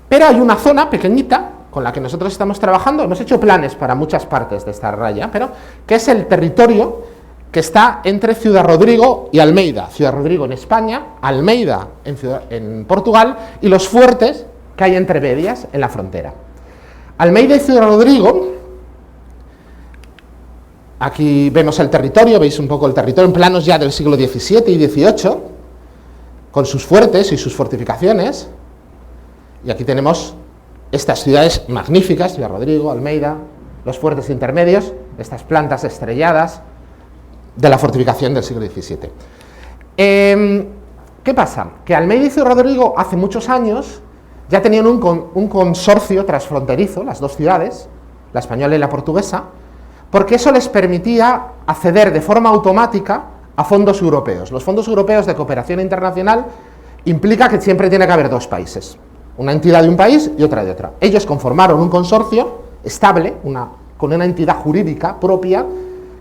pero hay una zona pequeñita con la que nosotros estamos trabajando, hemos hecho planes para muchas partes de esta raya, pero que es el territorio que está entre Ciudad Rodrigo y Almeida. Ciudad Rodrigo en España, Almeida en Portugal, y los fuertes que hay entre medias en la frontera. Almeida y Ciudad Rodrigo, aquí vemos el territorio, veis un poco el territorio en planos ya del siglo XVII y XVIII, con sus fuertes y sus fortificaciones, y aquí tenemos estas ciudades magníficas, Ciudad Rodrigo, Almeida, los fuertes intermedios, estas plantas estrelladas de la fortificación del siglo XVII. ¿Qué pasa? Que Almeida y Ciudad Rodrigo hace muchos años ya tenían un consorcio transfronterizo, las dos ciudades, la española y la portuguesa, porque eso les permitía acceder de forma automática a fondos europeos. Los fondos europeos de cooperación internacional implica que siempre tiene que haber dos países, una entidad de un país y otra de otra. Ellos conformaron un consorcio estable, con una entidad jurídica propia,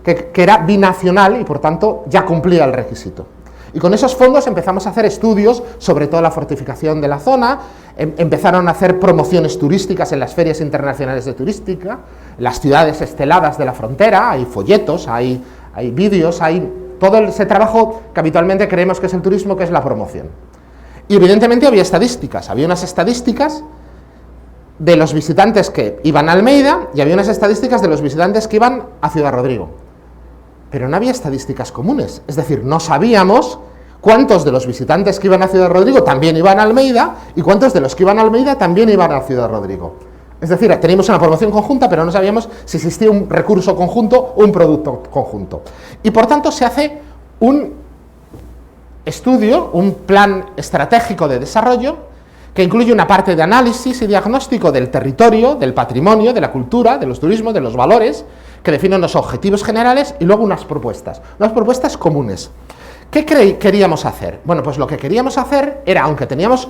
que era binacional y por tanto ya cumplía el requisito. Y con esos fondos empezamos a hacer estudios sobre toda la fortificación de la zona, empezaron a hacer promociones turísticas en las ferias internacionales de turística, las ciudades esteladas de la frontera, hay folletos, hay vídeos, hay todo ese trabajo que habitualmente creemos que es el turismo, que es la promoción. Y evidentemente había estadísticas, había unas estadísticas de los visitantes que iban a Almeida y había unas estadísticas de los visitantes que iban a Ciudad Rodrigo. Pero no había estadísticas comunes, es decir, no sabíamos cuántos de los visitantes que iban a Ciudad Rodrigo también iban a Almeida y cuántos de los que iban a Almeida también iban a Ciudad Rodrigo. Es decir, teníamos una promoción conjunta, pero no sabíamos si existía un recurso conjunto o un producto conjunto. Y por tanto se hace un estudio, un plan estratégico de desarrollo que incluye una parte de análisis y diagnóstico del territorio, del patrimonio, de la cultura, de los turismos, de los valores, que definen los objetivos generales y luego unas propuestas comunes. ¿Qué queríamos hacer? Bueno, pues lo que queríamos hacer era, aunque teníamos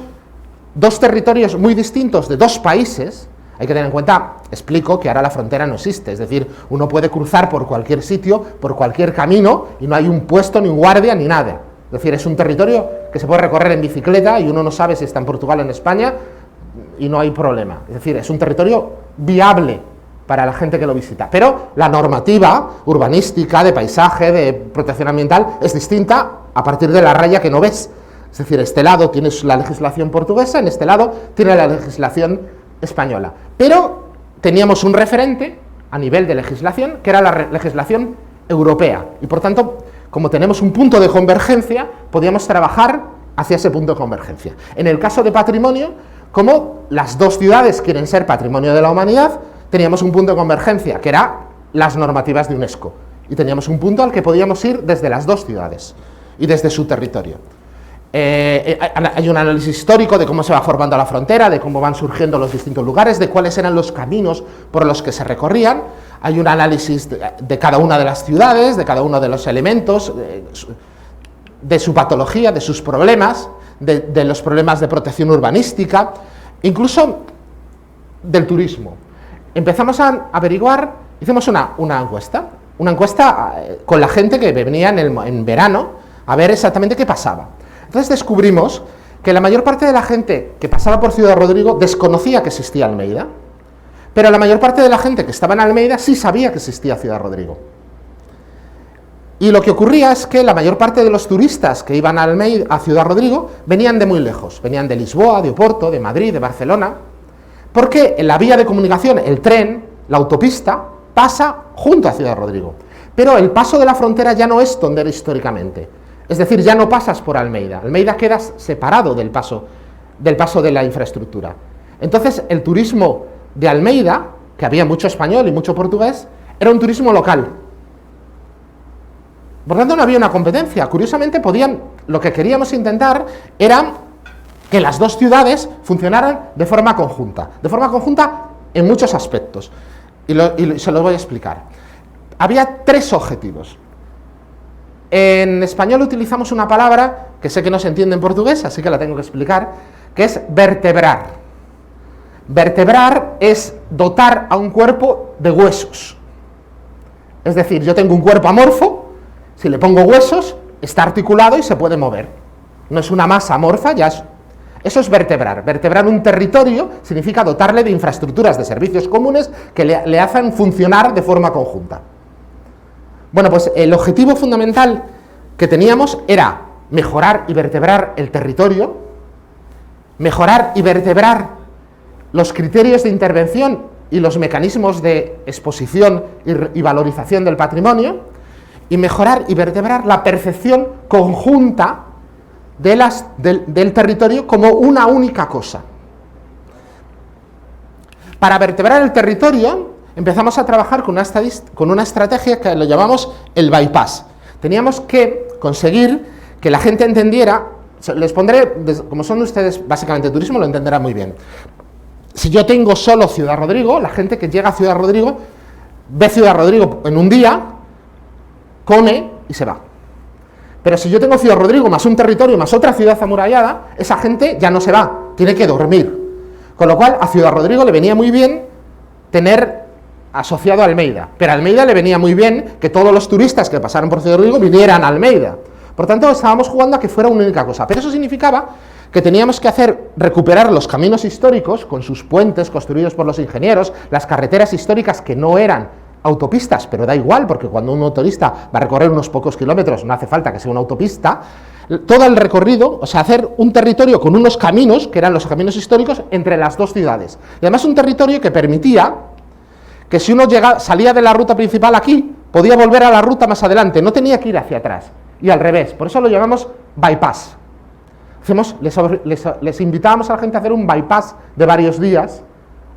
dos territorios muy distintos de dos países, hay que tener en cuenta, explico, que ahora la frontera no existe, es decir, uno puede cruzar por cualquier sitio, por cualquier camino, y no hay un puesto, ni un guardia, ni nada. Es decir, es un territorio que se puede recorrer en bicicleta y uno no sabe si está en Portugal o en España y no hay problema. Es decir, es un territorio viable para la gente que lo visita. Pero la normativa urbanística, de paisaje, de protección ambiental, es distinta a partir de la raya que no ves. Es decir, este lado tiene la legislación portuguesa, en este lado tiene la legislación española. Pero teníamos un referente a nivel de legislación, que era la legislación europea. Y por tanto, como tenemos un punto de convergencia, podíamos trabajar hacia ese punto de convergencia. En el caso de patrimonio, como las dos ciudades quieren ser patrimonio de la humanidad, teníamos un punto de convergencia, que era las normativas de UNESCO. Y teníamos un punto al que podíamos ir desde las dos ciudades y desde su territorio. Hay un análisis histórico de cómo se va formando la frontera, de cómo van surgiendo los distintos lugares, de cuáles eran los caminos por los que se recorrían. Hay un análisis de cada una de las ciudades, de cada uno de los elementos, de su patología, de sus problemas, de los problemas de protección urbanística, incluso del turismo. Empezamos a averiguar, hicimos una encuesta una encuesta con la gente que venía en verano a ver exactamente qué pasaba. Entonces descubrimos que la mayor parte de la gente que pasaba por Ciudad Rodrigo desconocía que existía Almeida, pero la mayor parte de la gente que estaba en Almeida sí sabía que existía Ciudad Rodrigo. Y lo que ocurría es que la mayor parte de los turistas que iban a Ciudad Rodrigo venían de muy lejos, venían de Lisboa, de Oporto, de Madrid, de Barcelona, porque en la vía de comunicación, el tren, la autopista, pasa junto a Ciudad Rodrigo. Pero el paso de la frontera ya no es donde era históricamente. Es decir, ya no pasas por Almeida. Almeida queda separado del paso de la infraestructura. Entonces, el turismo de Almeida, que había mucho español y mucho portugués, era un turismo local. Por tanto, no había una competencia. Curiosamente, lo que queríamos intentar era que las dos ciudades funcionaran de forma conjunta en muchos aspectos. Y se los voy a explicar. Había 3 objetivos. En español utilizamos una palabra que sé que no se entiende en portugués, así que la tengo que explicar, que es vertebrar. Vertebrar es dotar a un cuerpo de huesos. Es decir, yo tengo un cuerpo amorfo, si le pongo huesos, está articulado y se puede mover. No es una masa amorfa, eso es vertebrar. Vertebrar un territorio significa dotarle de infraestructuras, de servicios comunes que le hacen funcionar de forma conjunta. Bueno, pues el objetivo fundamental que teníamos era mejorar y vertebrar el territorio, mejorar y vertebrar los criterios de intervención y los mecanismos de exposición y valorización del patrimonio, y mejorar y vertebrar la percepción conjunta del territorio como una única cosa. Para vertebrar el territorio empezamos a trabajar con una estrategia que lo llamamos el bypass. Teníamos que conseguir que la gente entendiera, les pondré, como son ustedes básicamente turismo, lo entenderán muy bien. Si yo tengo solo Ciudad Rodrigo, la gente que llega a Ciudad Rodrigo ve Ciudad Rodrigo en un día, come y se va. Pero si yo tengo Ciudad Rodrigo más un territorio más otra ciudad amurallada, esa gente ya no se va, tiene que dormir. Con lo cual a Ciudad Rodrigo le venía muy bien tener asociado a Almeida, pero a Almeida le venía muy bien que todos los turistas que pasaron por Ciudad Rodrigo vinieran a Almeida. Por tanto, estábamos jugando a que fuera una única cosa, pero eso significaba que teníamos que recuperar los caminos históricos con sus puentes construidos por los ingenieros, las carreteras históricas que no eran autopistas, pero da igual, porque cuando un motorista va a recorrer unos pocos kilómetros, no hace falta que sea una autopista, todo el recorrido, o sea, hacer un territorio con unos caminos, que eran los caminos históricos, entre las dos ciudades. Y además un territorio que permitía que si uno salía de la ruta principal aquí, podía volver a la ruta más adelante, no tenía que ir hacia atrás, y al revés, por eso lo llamamos bypass. Les invitábamos a la gente a hacer un bypass de varios días,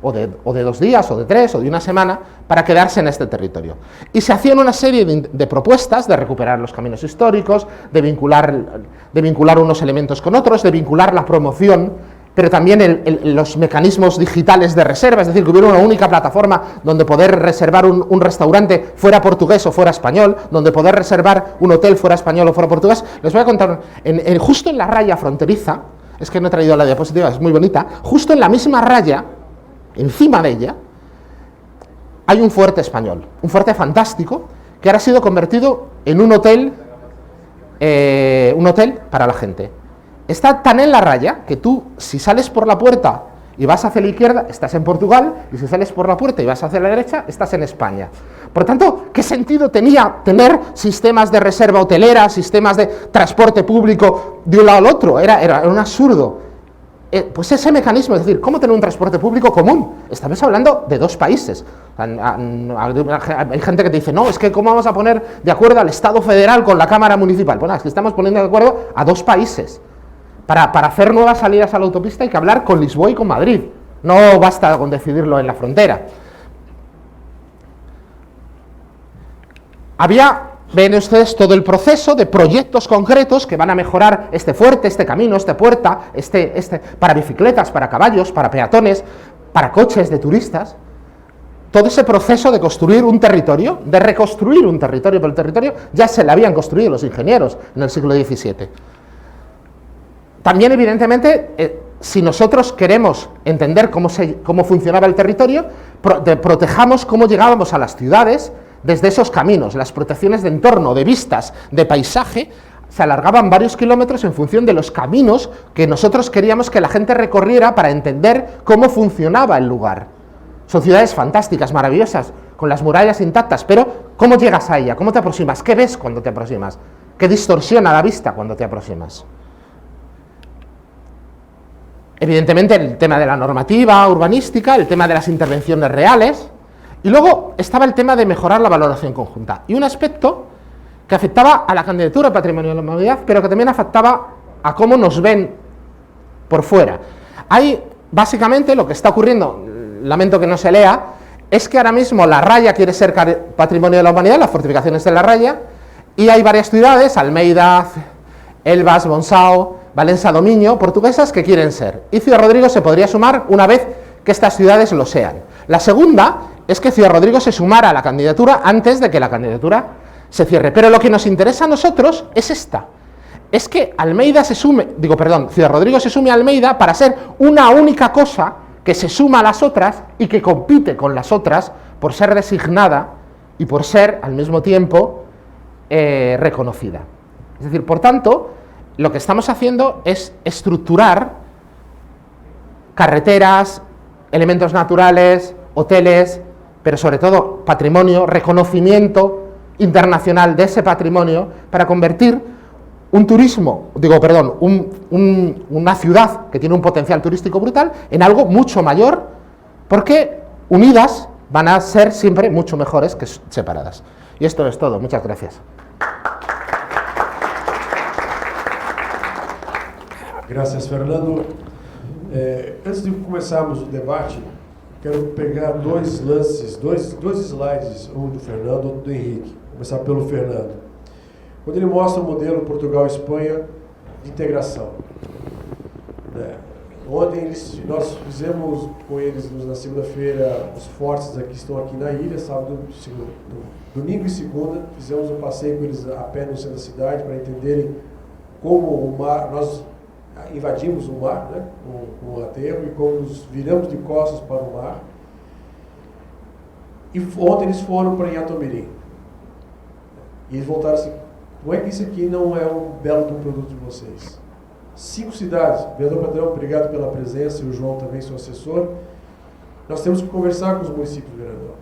o de 2 días, o de 3, o de una semana, para quedarse en este territorio. Y se hacían una serie de propuestas de recuperar los caminos históricos, de vincular unos elementos con otros, de vincular la promoción, pero también los mecanismos digitales de reserva, es decir, que hubiera una única plataforma donde poder reservar un restaurante fuera portugués o fuera español, donde poder reservar un hotel fuera español o fuera portugués. Les voy a contar, justo en la raya fronteriza, es que no he traído la diapositiva, es muy bonita, justo en la misma raya, encima de ella, hay un fuerte español, un fuerte fantástico, que ahora ha sido convertido en un hotel para la gente. Está tan en la raya que tú, si sales por la puerta y vas hacia la izquierda, estás en Portugal, y si sales por la puerta y vas hacia la derecha, estás en España. Por tanto, ¿qué sentido tenía tener sistemas de reserva hotelera, sistemas de transporte público de un lado al otro? Era un absurdo. Pues ese mecanismo, es decir, ¿cómo tener un transporte público común? Estamos hablando de 2 países. Hay gente que te dice, no, es que ¿cómo vamos a poner de acuerdo al Estado federal con la Cámara Municipal? Bueno, es que estamos poniendo de acuerdo a 2 países. Para hacer nuevas salidas a la autopista hay que hablar con Lisboa y con Madrid. No basta con decidirlo en la frontera. Ven ustedes todo el proceso de proyectos concretos que van a mejorar este fuerte, este camino, esta puerta, para bicicletas, para caballos, para peatones, para coches de turistas. Todo ese proceso de construir un territorio, de reconstruir un territorio, pero el territorio ya se lo habían construido los ingenieros en el siglo XVII. También, evidentemente, si nosotros queremos entender cómo funcionaba el territorio, protejamos cómo llegábamos a las ciudades desde esos caminos. Las protecciones de entorno, de vistas, de paisaje, se alargaban varios kilómetros en función de los caminos que nosotros queríamos que la gente recorriera para entender cómo funcionaba el lugar. Son ciudades fantásticas, maravillosas, con las murallas intactas, pero ¿cómo llegas a ella? ¿Cómo te aproximas? ¿Qué ves cuando te aproximas? ¿Qué distorsiona la vista cuando te aproximas? Evidentemente el tema de la normativa urbanística, el tema de las intervenciones reales, y luego estaba el tema de mejorar la valoración conjunta. Y un aspecto que afectaba a la candidatura de Patrimonio de la Humanidad, pero que también afectaba a cómo nos ven por fuera. Hay, básicamente, lo que está ocurriendo, lamento que no se lea, es que ahora mismo La Raya quiere ser Patrimonio de la Humanidad, las fortificaciones de La Raya, y hay varias ciudades, Almeida, Elvas, Bonsao, Valencia do Miño, portuguesas, que quieren ser. Y Ciudad Rodrigo se podría sumar una vez que estas ciudades lo sean. La segunda es que Ciudad Rodrigo se sumara a la candidatura antes de que la candidatura se cierre. Pero lo que nos interesa a nosotros es esta. Es que Ciudad Rodrigo se sume a Almeida para ser una única cosa que se suma a las otras y que compite con las otras por ser designada y por ser, al mismo tiempo, reconocida. Es decir, por tanto, lo que estamos haciendo es estructurar carreteras, elementos naturales, hoteles, pero sobre todo patrimonio, reconocimiento internacional de ese patrimonio para convertir una ciudad que tiene un potencial turístico brutal en algo mucho mayor, porque unidas van a ser siempre mucho mejores que separadas. Y esto es todo. Muchas gracias. Graças, Fernando. Antes de começarmos o debate, quero pegar dois slides, um do Fernando e outro do Henrique. Começar pelo Fernando. Quando ele mostra o modelo Portugal-Espanha de integração. Ontem nós fizemos com eles na segunda-feira, os fortes aqui estão aqui na ilha, sábado, domingo e segunda, fizemos um passeio com eles a pé no centro da cidade para entenderem como o mar, nós invadimos o mar, né, com o aterro e como nos viramos de costas para o mar. E ontem eles foram para Inhatomirim. E eles voltaram assim, como é que isso aqui não é um belo de um produto de vocês? 5 cidades, vereador Padrão, obrigado pela presença, e o João também, seu assessor. Nós temos que conversar com os municípios, vereador.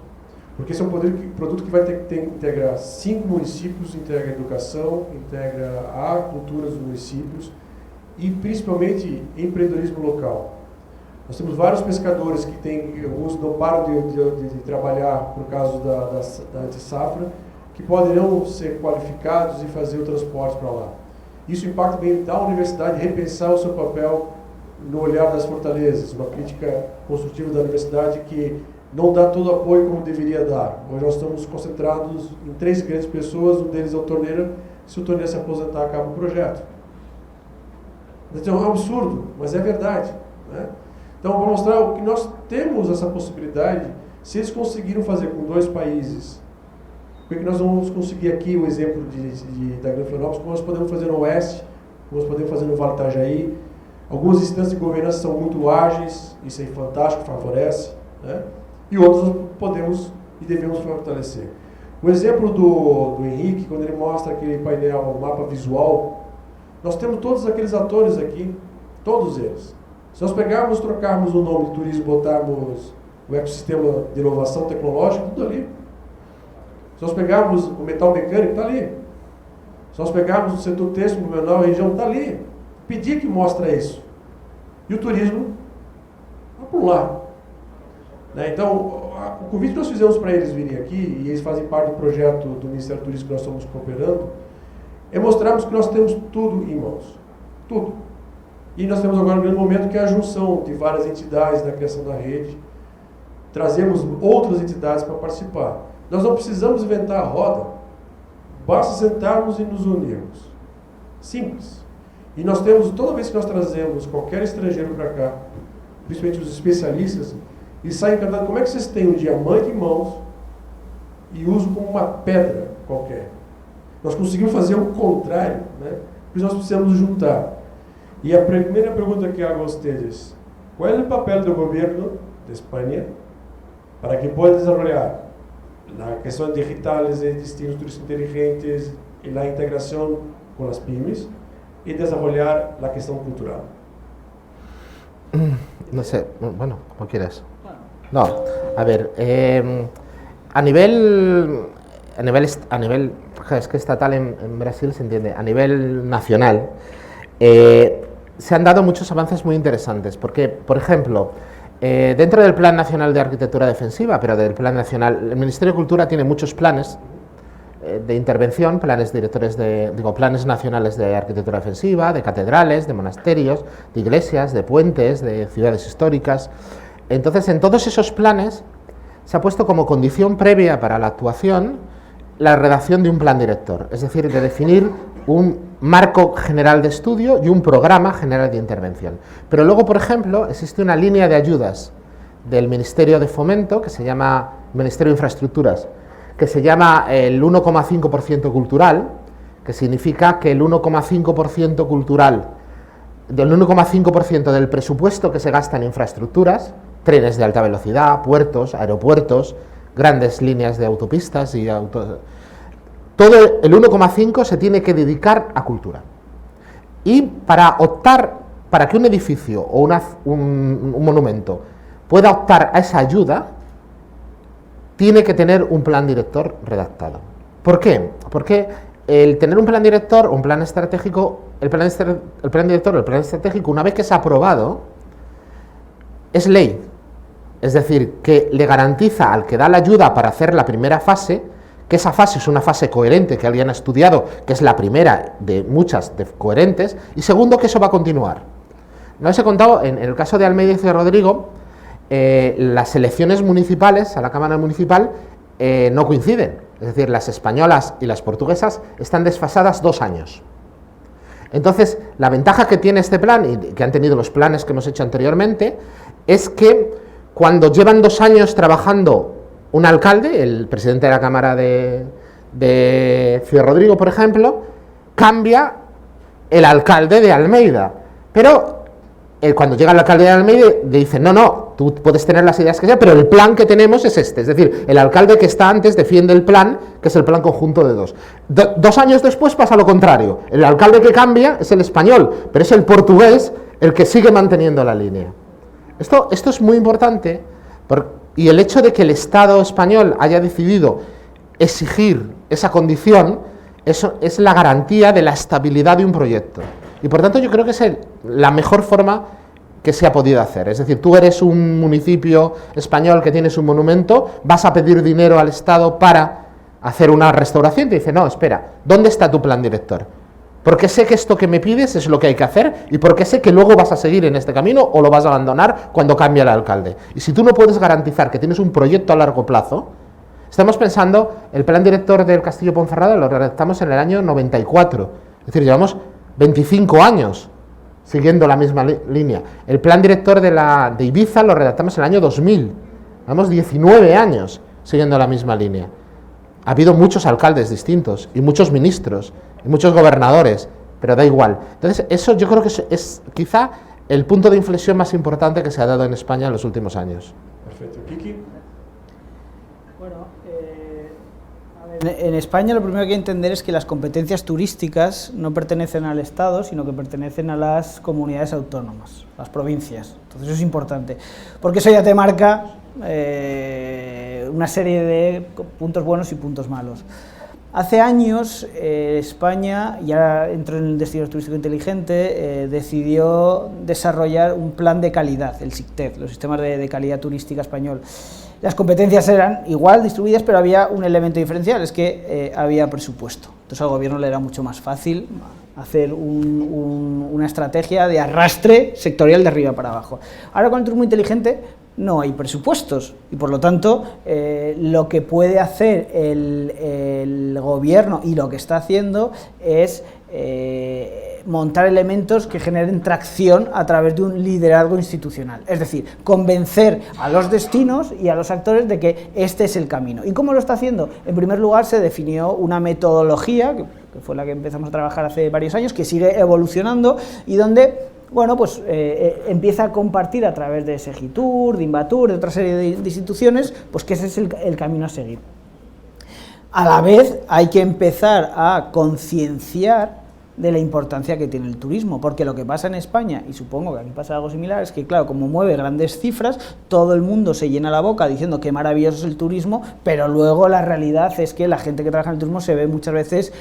Porque esse é um produto que vai ter que integrar 5 municípios, integra a educação, integra a cultura dos municípios, e principalmente empreendedorismo local. Nós temos vários pescadores que alguns não param de trabalhar por causa da antissafra, que poderão ser qualificados e fazer o transporte para lá. Isso impacta bem da universidade repensar o seu papel no olhar das fortalezas, uma crítica construtiva da universidade que não dá todo o apoio como deveria dar. Hoje nós estamos concentrados em 3 grandes pessoas, um deles é o Torneira, se o Torneira se aposentar acaba o projeto. Então é um absurdo, mas é verdade, né? Então, para mostrar que nós temos essa possibilidade, se eles conseguiram fazer com 2 países, por que nós não vamos conseguir aqui o exemplo da Grande Florianópolis, como nós podemos fazer no Oeste, como nós podemos fazer no Vale do Itajaí. Algumas instâncias de governança são muito ágeis, isso é fantástico, favorece, né? E outros nós podemos e devemos fortalecer. O exemplo do Henrique, quando ele mostra aquele painel, o mapa visual, nós temos todos aqueles atores aqui, todos eles. Se nós pegarmos, trocarmos o nome de turismo, botarmos o ecossistema de inovação tecnológica, tudo ali. Se nós pegarmos o metal mecânico, está ali. Se nós pegarmos o setor têxtil, o menor, a região, está ali. Pedir que mostra isso. E o turismo, vai por lá. Né? Então, o convite que nós fizemos para eles virem aqui, e eles fazem parte do projeto do Ministério do Turismo que nós estamos cooperando, é mostrarmos que nós temos tudo em mãos. Tudo. E nós temos agora um grande momento que é a junção de várias entidades na criação da rede. Trazemos outras entidades para participar. Nós não precisamos inventar a roda. Basta sentarmos e nos unirmos. Simples. E nós temos, toda vez que nós trazemos qualquer estrangeiro para cá, principalmente os especialistas, eles saem cantando, como é que vocês têm um diamante em mãos e usam como uma pedra qualquer? Nós conseguimos fazer o contrário, né? Por isso nós precisamos juntar. E a primeira pergunta que hago a ustedes, qual é o papel do governo de Espanha para que pueda desarrollar la cuestión digitales de destinos turísticos inteligentes y la integración con las pymes y desarrollar la cuestión cultural. No sé, bueno, como quieras. No, a ver, a nivel, es que estatal en Brasil se entiende, a nivel nacional, se han dado muchos avances muy interesantes, porque, por ejemplo, dentro del Plan Nacional de Arquitectura Defensiva, pero del Plan Nacional, el Ministerio de Cultura tiene muchos planes de intervención, planes nacionales de arquitectura defensiva, de catedrales, de monasterios, de iglesias, de puentes, de ciudades históricas. Entonces, en todos esos planes se ha puesto como condición previa para la actuación la redacción de un plan director, es decir, de definir un marco general de estudio y un programa general de intervención. Pero luego, por ejemplo, existe una línea de ayudas del Ministerio de Fomento, que se llama Ministerio de Infraestructuras, que se llama el 1,5% cultural, que significa que el 1,5% cultural, del 1,5% del presupuesto que se gasta en infraestructuras, trenes de alta velocidad, puertos, aeropuertos, grandes líneas de autopistas y todo el 1,5 se tiene que dedicar a cultura. Y para optar, para que un edificio o un monumento pueda optar a esa ayuda, tiene que tener un plan director redactado. ¿Por qué? Porque el tener un plan director o un plan estratégico, el plan director o el plan estratégico, una vez que se ha aprobado, es ley. Es decir, que le garantiza al que da la ayuda para hacer la primera fase, que esa fase es una fase coherente, que alguien ha estudiado, que es la primera de muchas coherentes, y segundo, que eso va a continuar. No os he contado, en el caso de Almeida y Ciudad Rodrigo, las elecciones municipales a la Cámara Municipal no coinciden, es decir, las españolas y las portuguesas están desfasadas 2 años. Entonces, la ventaja que tiene este plan, y que han tenido los planes que hemos hecho anteriormente, es que cuando llevan 2 años trabajando un alcalde, el presidente de la Cámara de Ciudad Rodrigo, por ejemplo, cambia el alcalde de Almeida, pero cuando llega el alcalde de Almeida le dice, no, tú puedes tener las ideas que sea, pero el plan que tenemos es este, es decir, el alcalde que está antes defiende el plan, que es el plan conjunto de 2. 2 años después pasa lo contrario, el alcalde que cambia es el español, pero es el portugués el que sigue manteniendo la línea. Esto es muy importante, y el hecho de que el Estado español haya decidido exigir esa condición, eso es la garantía de la estabilidad de un proyecto. Y por tanto yo creo que es la mejor forma que se ha podido hacer. Es decir, tú eres un municipio español que tienes un monumento, vas a pedir dinero al Estado para hacer una restauración, y te dice, no, espera, ¿dónde está tu plan director? Porque sé que esto que me pides es lo que hay que hacer y porque sé que luego vas a seguir en este camino o lo vas a abandonar cuando cambie el alcalde. Y si tú no puedes garantizar que tienes un proyecto a largo plazo, estamos pensando, el plan director del Castillo Ponferrada lo redactamos en el año 94, es decir, llevamos 25 años siguiendo la misma línea. El plan director de Ibiza lo redactamos en el año 2000, llevamos 19 años siguiendo la misma línea. Ha habido muchos alcaldes distintos y muchos ministros y muchos gobernadores, pero da igual. Entonces, eso yo creo que es quizá el punto de inflexión más importante que se ha dado en España en los últimos años. Perfecto. Kiki. Bueno, en España lo primero que hay que entender es que las competencias turísticas no pertenecen al Estado, sino que pertenecen a las comunidades autónomas, las provincias. Entonces eso es importante, porque eso ya te marca una serie de puntos buenos y puntos malos. Hace años España, ya entró en el destino turístico inteligente, decidió desarrollar un plan de calidad, el SICTEF, los sistemas de calidad turística español. Las competencias eran igual distribuidas, pero había un elemento diferencial, es que había presupuesto. Entonces al gobierno le era mucho más fácil hacer una estrategia de arrastre sectorial de arriba para abajo. Ahora con el turismo inteligente no hay presupuestos y por lo tanto lo que puede hacer el gobierno y lo que está haciendo es montar elementos que generen tracción a través de un liderazgo institucional, es decir, convencer a los destinos y a los actores de que este es el camino. ¿Y cómo lo está haciendo? En primer lugar se definió una metodología, que fue la que empezamos a trabajar hace varios años, que sigue evolucionando y donde bueno, pues empieza a compartir a través de Segitur, de Invatur, de otra serie de instituciones, pues que ese es el camino a seguir. A la vez hay que empezar a concienciar de la importancia que tiene el turismo, porque lo que pasa en España, y supongo que aquí pasa algo similar, es que claro, como mueve grandes cifras, todo el mundo se llena la boca diciendo qué maravilloso es el turismo, pero luego la realidad es que la gente que trabaja en el turismo se ve muchas veces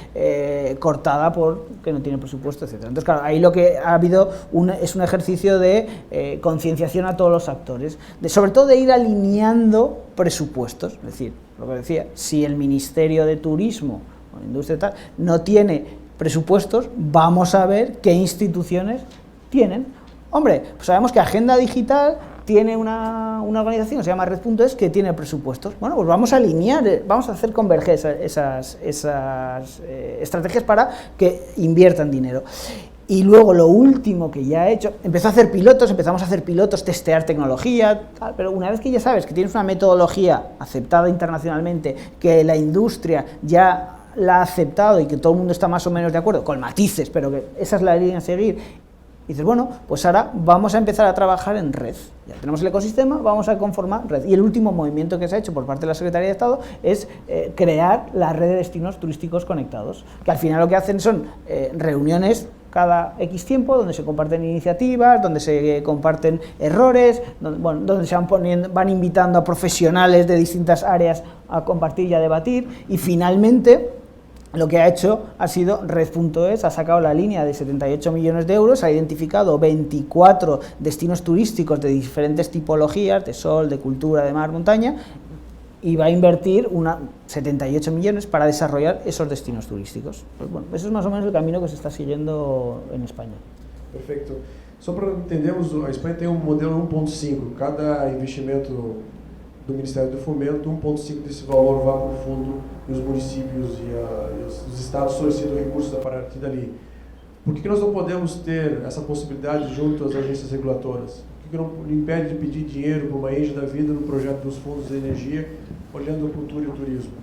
cortada por que no tiene presupuesto, etcétera. Entonces claro, ahí lo que ha habido es un ejercicio de concienciación a todos los actores, sobre todo de ir alineando presupuestos, es decir, lo que decía, si el Ministerio de Turismo o Industria y tal no tiene presupuestos, vamos a ver qué instituciones tienen. Hombre, pues sabemos que Agenda Digital tiene una organización que se llama Red.es que tiene presupuestos. Bueno, pues vamos a alinear, vamos a hacer converger esas estrategias para que inviertan dinero. Y luego lo último que ya he hecho, empezamos a hacer pilotos, testear tecnología, tal, pero una vez que ya sabes que tienes una metodología aceptada internacionalmente, que la industria ya la ha aceptado y que todo el mundo está más o menos de acuerdo, con matices, pero que esa es la línea a seguir, y dices, bueno, pues ahora vamos a empezar a trabajar en red. Ya tenemos el ecosistema, vamos a conformar red. Y el último movimiento que se ha hecho por parte de la Secretaría de Estado es crear la red de destinos turísticos conectados, que al final lo que hacen son reuniones cada X tiempo, donde se comparten iniciativas, donde se comparten errores, donde se van invitando a profesionales de distintas áreas a compartir y a debatir, y finalmente lo que ha hecho ha sido Red.es, ha sacado la línea de 78 millones de euros, ha identificado 24 destinos turísticos de diferentes tipologías, de sol, de cultura, de mar, montaña, y va a invertir 78 millones para desarrollar esos destinos turísticos. Pues bueno, eso es más o menos el camino que se está siguiendo en España. Perfecto. Só para entendermos, a Espanha tem modelo 1.5, cada investimento do Ministério do Fomento, 1.5 desse valor vai para o fundo e os municípios e os estados solicitam recursos a partir dali. Por que nós não podemos ter essa possibilidade junto às agências reguladoras? O que não impede de pedir dinheiro para uma ENGIE da vida no projeto dos fundos de energia, olhando a cultura e o turismo?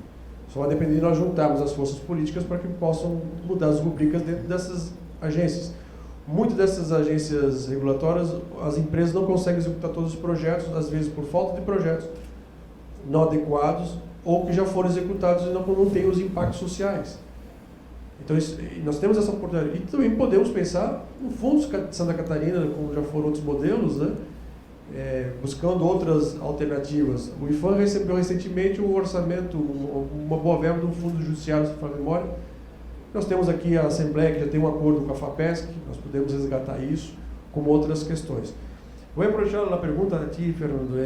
Só vai depender de nós juntarmos as forças políticas para que possam mudar as rubricas dentro dessas agências. Muitas dessas agências regulatórias, as empresas não conseguem executar todos os projetos, às vezes por falta de projetos não adequados ou que já foram executados e não têm os impactos sociais. Então nós temos essa oportunidade. E também podemos pensar no Fundos de Santa Catarina, como já foram outros modelos, né? Buscando outras alternativas. O IFAM recebeu recentemente um orçamento, uma boa verba do Fundo Judiciário, se for a memória. Nós temos aqui a Assembleia, que já tem um acordo com a FAPESC, nós podemos resgatar isso, como outras questões. Vou aproveitar a pergunta a ti, Fernando,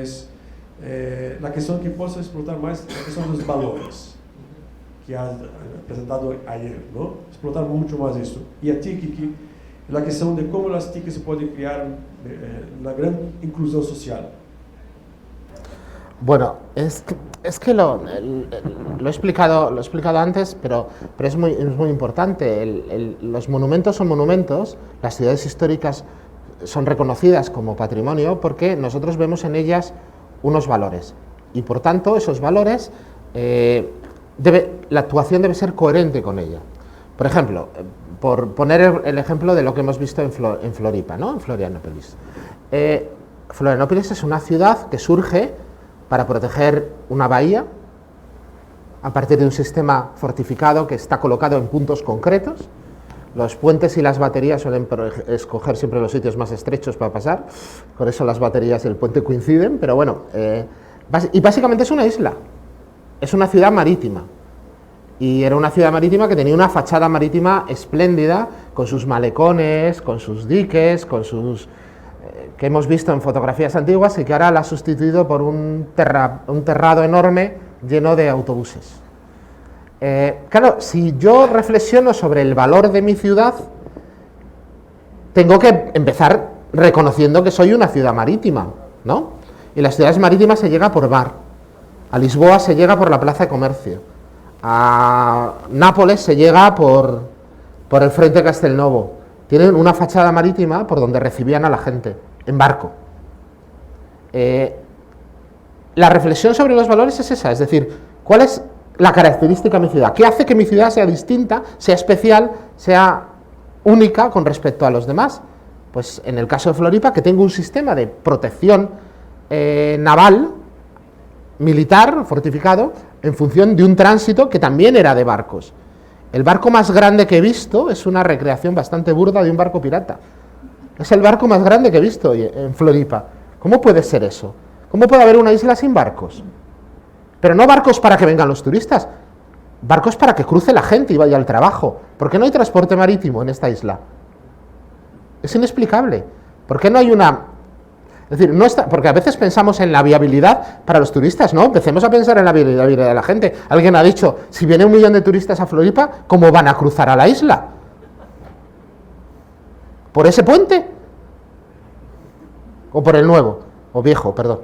na questão que possa explorar mais a questão dos valores, que ha apresentado ayer, ¿no? Explotar mucho más esto. Y a ti, Kiki, la cuestión de cómo las TIC se puede crear la gran inclusión social. Bueno, es que lo he explicado antes, pero es muy importante. Los monumentos son monumentos, las ciudades históricas son reconocidas como patrimonio porque nosotros vemos en ellas unos valores y por tanto esos valores la actuación debe ser coherente con ella. Por ejemplo, por poner el ejemplo de lo que hemos visto en Floripa, ¿no? En Florianópolis. Florianópolis es una ciudad que surge para proteger una bahía a partir de un sistema fortificado que está colocado en puntos concretos. Los puentes y las baterías suelen escoger siempre los sitios más estrechos para pasar, por eso las baterías y el puente coinciden, pero bueno, y básicamente es una isla, es una ciudad marítima, y era una ciudad marítima que tenía una fachada marítima espléndida, con sus malecones, con sus diques, con sus... que hemos visto en fotografías antiguas y que ahora la ha sustituido por un terrado enorme lleno de autobuses. Claro, si yo reflexiono sobre el valor de mi ciudad, tengo que empezar reconociendo que soy una ciudad marítima, ¿no? Y las ciudades marítimas se llega por mar, a Lisboa se llega por la plaza de comercio, a Nápoles se llega por el frente Castelnovo, tienen una fachada marítima por donde recibían a la gente, en barco. La reflexión sobre los valores es esa, es decir, ¿cuál es la característica de mi ciudad? ¿Qué hace que mi ciudad sea distinta, sea especial, sea única con respecto a los demás? Pues en el caso de Floripa, que tengo un sistema de protección naval militar, fortificado, en función de un tránsito que también era de barcos. El barco más grande que he visto es una recreación bastante burda de un barco pirata. Es el barco más grande que he visto en Floripa. ¿Cómo puede ser eso? ¿Cómo puede haber una isla sin barcos? Pero no barcos para que vengan los turistas, barcos para que cruce la gente y vaya al trabajo. ¿Por qué no hay transporte marítimo en esta isla? Es inexplicable. ¿Por qué no hay una...? Es decir, no está, porque a veces pensamos en la viabilidad para los turistas, ¿no? Empecemos a pensar en la viabilidad de la gente. Alguien ha dicho, si viene 1 millón de turistas a Floripa, ¿cómo van a cruzar a la isla? ¿Por ese puente? ¿O por el nuevo? O viejo, perdón.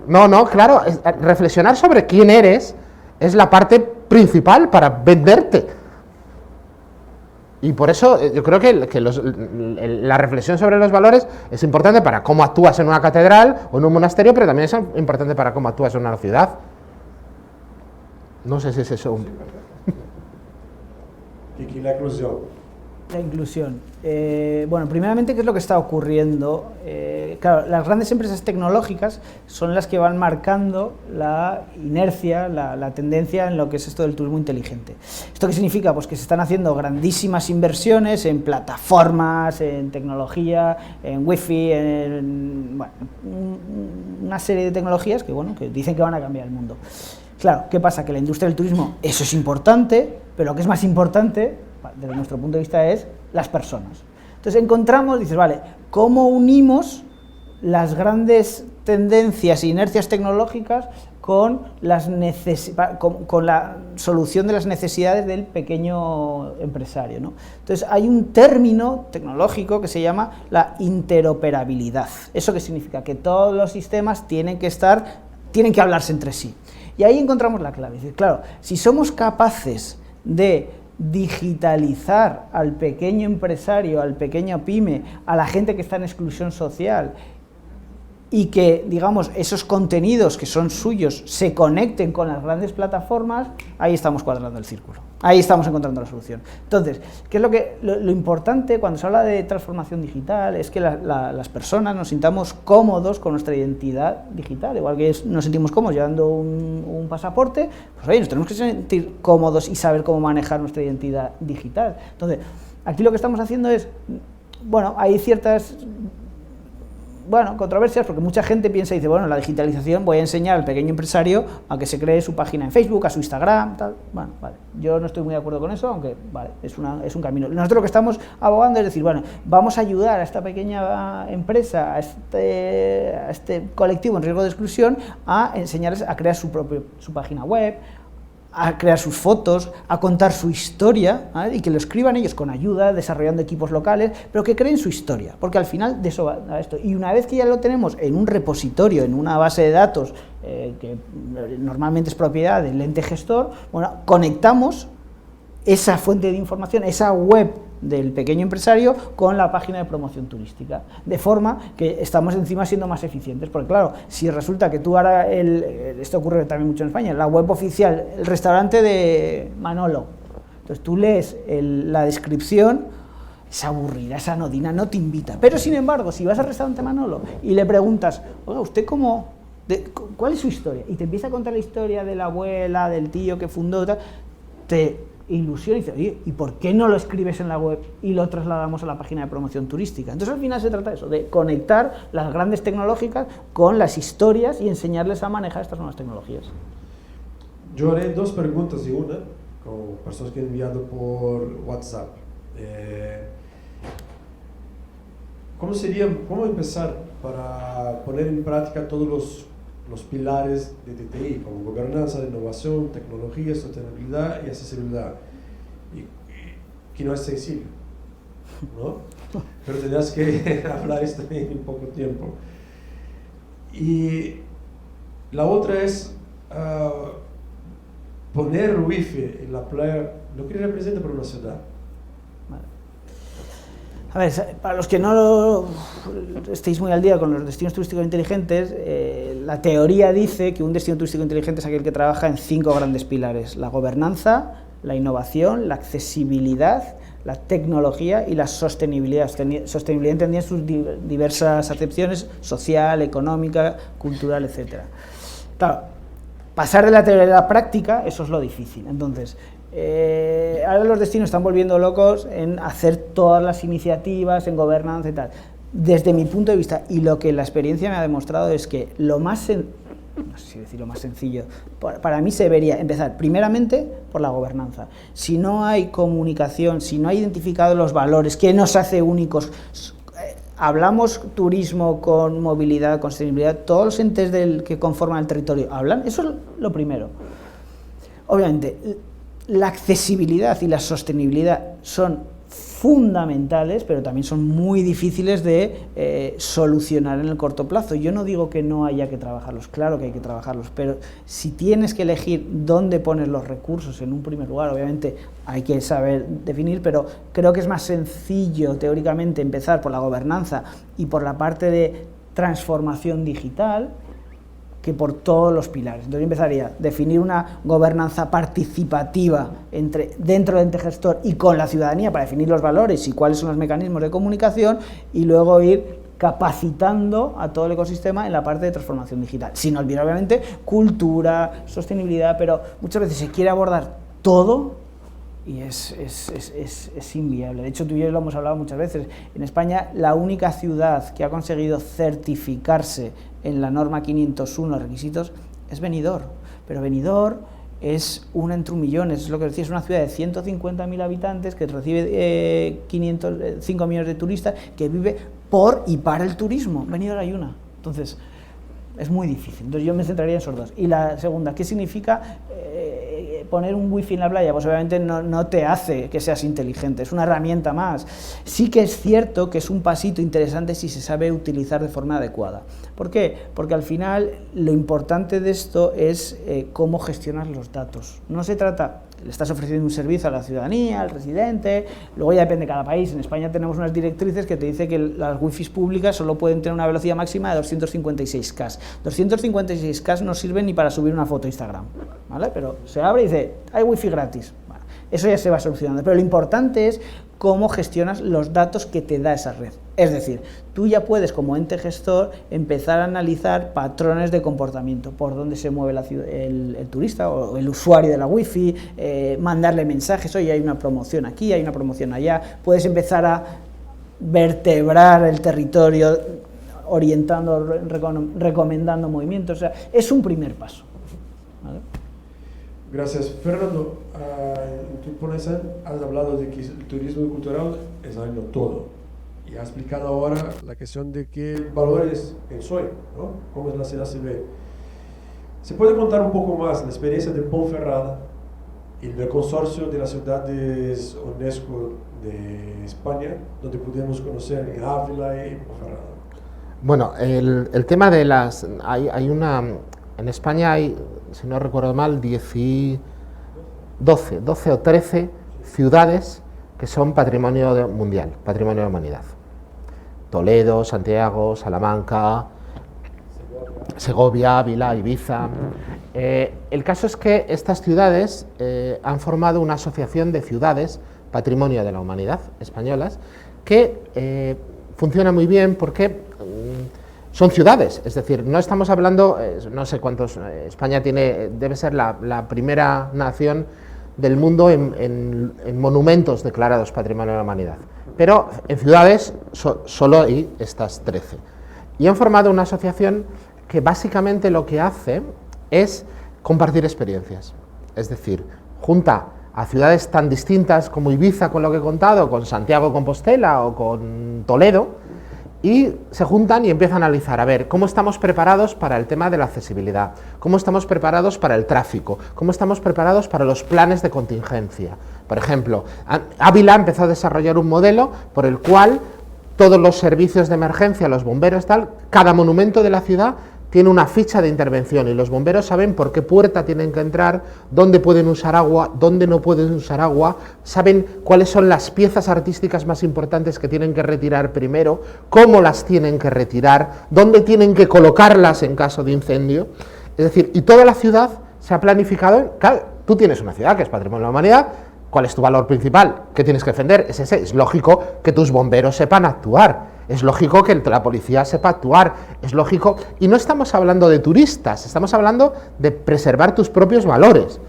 No, claro, reflexionar sobre quién eres es la parte principal para venderte. Y por eso yo creo que la reflexión sobre los valores es importante para cómo actúas en una catedral o en un monasterio, pero también es importante para cómo actúas en una ciudad. No sé si es eso. ¿Y la inclusión? La inclusión. Bueno, primeramente, ¿qué es lo que está ocurriendo? Claro, las grandes empresas tecnológicas son las que van marcando la inercia, la tendencia en lo que es esto del turismo inteligente. ¿Esto qué significa? Pues que se están haciendo grandísimas inversiones en plataformas, en tecnología, en wifi, en bueno, una serie de tecnologías que, bueno, que dicen que van a cambiar el mundo. Claro, ¿qué pasa? Que la industria del turismo, eso es importante, pero lo que es más importante, desde nuestro punto de vista, es las personas. Entonces encontramos, dices, vale, ¿cómo unimos las grandes tendencias e inercias tecnológicas con la solución de las necesidades del pequeño empresario, ¿no? Entonces hay un término tecnológico que se llama la interoperabilidad. ¿Eso qué significa? Que todos los sistemas tienen que hablarse entre sí. Y ahí encontramos la clave. Es decir, claro, si somos capaces de digitalizar al pequeño empresario, al pequeño pyme, a la gente que está en exclusión social, y que, digamos, esos contenidos que son suyos se conecten con las grandes plataformas, ahí estamos cuadrando el círculo, ahí estamos encontrando la solución. Entonces, ¿qué es lo importante cuando se habla de transformación digital? Es que las personas nos sintamos cómodos con nuestra identidad digital, igual que nos sentimos cómodos llevando un pasaporte, pues oye, nos tenemos que sentir cómodos y saber cómo manejar nuestra identidad digital. Entonces, aquí lo que estamos haciendo es, bueno, hay ciertas controversias, porque mucha gente piensa y dice, bueno, la digitalización, voy a enseñar al pequeño empresario a que se cree su página en Facebook, a su Instagram, tal. Bueno, vale, yo no estoy muy de acuerdo con eso, aunque, vale, es un camino. Nosotros lo que estamos abogando es decir, bueno, vamos a ayudar a esta pequeña empresa, a este colectivo en riesgo de exclusión, a enseñarles a crear su página web, a crear sus fotos, a contar su historia, ¿vale? Y que lo escriban ellos con ayuda, desarrollando equipos locales, pero que creen su historia, porque al final de eso va a esto. Y una vez que ya lo tenemos en un repositorio, en una base de datos que normalmente es propiedad del ente gestor, bueno, conectamos esa fuente de información, esa web del pequeño empresario con la página de promoción turística, de forma que estamos encima siendo más eficientes, porque claro, si resulta que tú ahora, esto ocurre también mucho en España, la web oficial, el restaurante de Manolo, entonces tú lees la descripción, es aburrida, es anodina, no te invita, pero sin embargo, si vas al restaurante Manolo y le preguntas, oiga, ¿usted cuál es su historia? Y te empieza a contar la historia de la abuela, del tío que fundó, tal, te ilusión y dice, oye, ¿y por qué no lo escribes en la web y lo trasladamos a la página de promoción turística? Entonces al final se trata de eso, de conectar las grandes tecnológicas con las historias y enseñarles a manejar estas nuevas tecnologías. Yo haré 2 preguntas y una, con personas que han enviado por WhatsApp. ¿Cómo empezar para poner en práctica todos los pilares de TTI, como gobernanza, innovación, tecnología, sostenibilidad y accesibilidad? Que no es sencillo, ¿no? Pero tendrás que hablar esto en poco tiempo. Y la otra es poner wifi en la playa, lo que representa para una ciudad. A ver, para los que no estéis muy al día con los destinos turísticos inteligentes, la teoría dice que un destino turístico inteligente es aquel que trabaja en 5 grandes pilares: la gobernanza, la innovación, la accesibilidad, la tecnología y la sostenibilidad. Sostenibilidad entendida en sus diversas acepciones: social, económica, cultural, etc. Claro, pasar de la teoría a la práctica, eso es lo difícil. Entonces, ahora los destinos están volviendo locos en hacer todas las iniciativas, en gobernanza y tal. Desde mi punto de vista, y lo que la experiencia me ha demostrado, es que lo más, no sé si decir lo más sencillo, para mí se debería empezar primeramente por la gobernanza. Si no hay comunicación, si no hay identificado los valores, qué nos hace únicos, hablamos turismo con movilidad, con sostenibilidad, todos los entes que conforman el territorio hablan, eso es lo primero. Obviamente, la accesibilidad y la sostenibilidad son fundamentales, pero también son muy difíciles de solucionar en el corto plazo. Yo no digo que no haya que trabajarlos, claro que hay que trabajarlos, pero si tienes que elegir dónde pones los recursos en un primer lugar, obviamente hay que saber definir, pero creo que es más sencillo teóricamente empezar por la gobernanza y por la parte de transformación digital que por todos los pilares. Entonces yo empezaría a definir una gobernanza participativa dentro del ente gestor y con la ciudadanía para definir los valores y cuáles son los mecanismos de comunicación, y luego ir capacitando a todo el ecosistema en la parte de transformación digital. Sin olvidar, obviamente, cultura, sostenibilidad, pero muchas veces se quiere abordar todo y es inviable. De hecho, tú y yo lo hemos hablado muchas veces. En España, la única ciudad que ha conseguido certificarse en la norma 501 requisitos es Benidorm, pero Benidorm es una entre un millón, es lo que decía, es una ciudad de 150.000 habitantes que recibe 5 millones de turistas, que vive por y para el turismo. Benidorm hay una. Entonces, es muy difícil. Entonces yo me centraría en esos dos. Y la segunda, ¿qué significa poner un wifi en la playa? Pues obviamente no te hace que seas inteligente, es una herramienta más. Sí que es cierto que es un pasito interesante si se sabe utilizar de forma adecuada. ¿Por qué? Porque al final lo importante de esto es cómo gestionar los datos. No se trata, le estás ofreciendo un servicio a la ciudadanía, al residente, luego ya depende de cada país. En España tenemos unas directrices que te dicen que las wifis públicas solo pueden tener una velocidad máxima de 256K. 256K no sirven ni para subir una foto a Instagram, ¿vale? Pero se abre y dice, hay wifi gratis. Bueno, eso ya se va solucionando, pero lo importante es cómo gestionas los datos que te da esa red. Es decir, tú ya puedes, como ente gestor, empezar a analizar patrones de comportamiento, por dónde se mueve el turista o el usuario de la wifi, mandarle mensajes, oye, hay una promoción aquí, hay una promoción allá. Puedes empezar a vertebrar el territorio, orientando, recomendando movimientos. O sea, es un primer paso, ¿vale? Gracias. Fernando, en tu ponencia has hablado de que el turismo cultural es algo todo. Y has explicado ahora la cuestión de que valores en Soy, ¿no? Cómo la ciudad se ve. ¿Se puede contar un poco más la experiencia de Ponferrada y del consorcio de las ciudades UNESCO de España, donde pudimos conocer en Ávila y Ponferrada? Bueno, el tema de las... En España hay, si no recuerdo mal, 12 o 13 ciudades que son patrimonio mundial, patrimonio de la humanidad. Toledo, Santiago, Salamanca, Segovia, Ávila, Ibiza. El caso es que estas ciudades han formado una asociación de ciudades patrimonio de la humanidad españolas que funciona muy bien porque son ciudades, es decir, no estamos hablando, no sé cuántos, España debe ser la primera nación del mundo en monumentos declarados Patrimonio de la Humanidad, pero en ciudades solo hay estas 13. Y han formado una asociación que básicamente lo que hace es compartir experiencias, es decir, junta a ciudades tan distintas como Ibiza, con lo que he contado, con Santiago de Compostela o con Toledo, y se juntan y empiezan a analizar, a ver, cómo estamos preparados para el tema de la accesibilidad, cómo estamos preparados para el tráfico, cómo estamos preparados para los planes de contingencia. Por ejemplo, Ávila empezó a desarrollar un modelo por el cual todos los servicios de emergencia, los bomberos, cada monumento de la ciudad tiene una ficha de intervención y los bomberos saben por qué puerta tienen que entrar, dónde pueden usar agua, dónde no pueden usar agua, saben cuáles son las piezas artísticas más importantes que tienen que retirar primero, cómo las tienen que retirar, dónde tienen que colocarlas en caso de incendio. Es decir, y toda la ciudad se ha planificado, claro, tú tienes una ciudad que es Patrimonio de la Humanidad, ¿Cuál es tu valor principal? ¿Qué tienes que defender? Es ese. Es lógico que tus bomberos sepan actuar, es lógico que la policía sepa actuar, es lógico, y no estamos hablando de turistas, estamos hablando de preservar tus propios valores.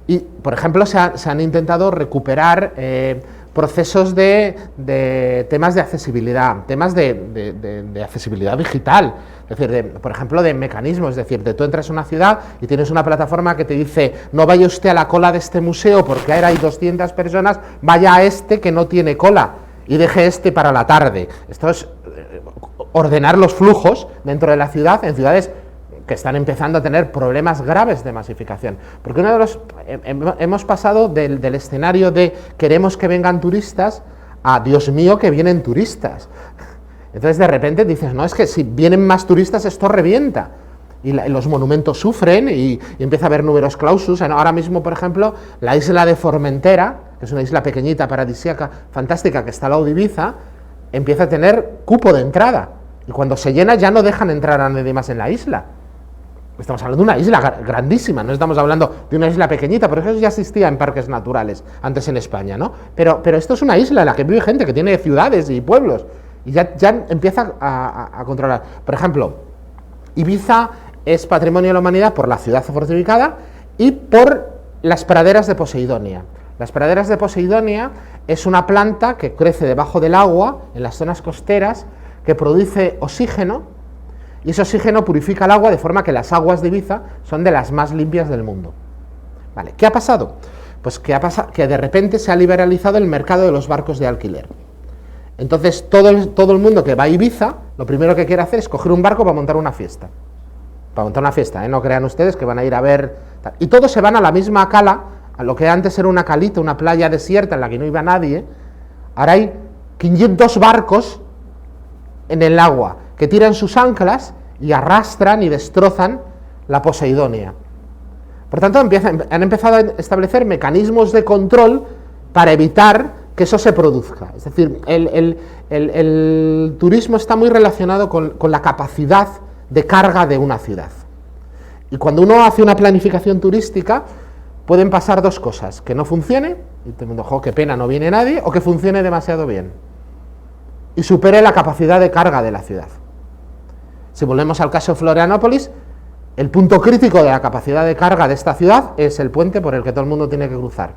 Y, por ejemplo, se han intentado recuperar procesos de temas de accesibilidad, temas de accesibilidad digital, es decir, por ejemplo, de mecanismos, es decir, tú entras a una ciudad y tienes una plataforma que te dice, no vaya usted a la cola de este museo porque ahora hay 200 personas, vaya a este que no tiene cola y deje este para la tarde. Esto es ordenar los flujos dentro de la ciudad, en ciudades que están empezando a tener problemas graves de masificación. Porque hemos pasado del escenario de queremos que vengan turistas a Dios mío que vienen turistas. Entonces de repente dices, no, es que si vienen más turistas esto revienta. Y los monumentos sufren y empieza a haber numerus clausus. Ahora mismo, por ejemplo, la isla de Formentera, que es una isla pequeñita, paradisíaca, fantástica, que está al lado de Ibiza, empieza a tener cupo de entrada. Y cuando se llena ya no dejan entrar a nadie más en la isla. Estamos hablando de una isla grandísima, no estamos hablando de una isla pequeñita, por eso ya existía en parques naturales antes en España, ¿no? Pero esto es una isla en la que vive gente, que tiene ciudades y pueblos, y ya empieza a controlar. Por ejemplo, Ibiza es patrimonio de la humanidad por la ciudad fortificada y por las praderas de Poseidonia. Las praderas de Poseidonia es una planta que crece debajo del agua, en las zonas costeras, que produce oxígeno, y ese oxígeno purifica el agua de forma que las aguas de Ibiza son de las más limpias del mundo. Vale, ¿qué ha pasado? Pues que de repente se ha liberalizado el mercado de los barcos de alquiler. Entonces todo el mundo que va a Ibiza, lo primero que quiere hacer es coger un barco para montar una fiesta. Para montar una fiesta, no crean ustedes que van a ir a ver... Y todos se van a la misma cala, a lo que antes era una calita, una playa desierta en la que no iba nadie. Ahora hay 500 barcos en el agua que tiran sus anclas y arrastran y destrozan la Poseidonia. Por tanto, han empezado a establecer mecanismos de control para evitar que eso se produzca. Es decir, el turismo está muy relacionado con la capacidad de carga de una ciudad. Y cuando uno hace una planificación turística, pueden pasar dos cosas: que no funcione, y todo el mundo, jo, qué pena, no viene nadie, o que funcione demasiado bien y supere la capacidad de carga de la ciudad. Si volvemos al caso de Florianópolis, el punto crítico de la capacidad de carga de esta ciudad es el puente por el que todo el mundo tiene que cruzar.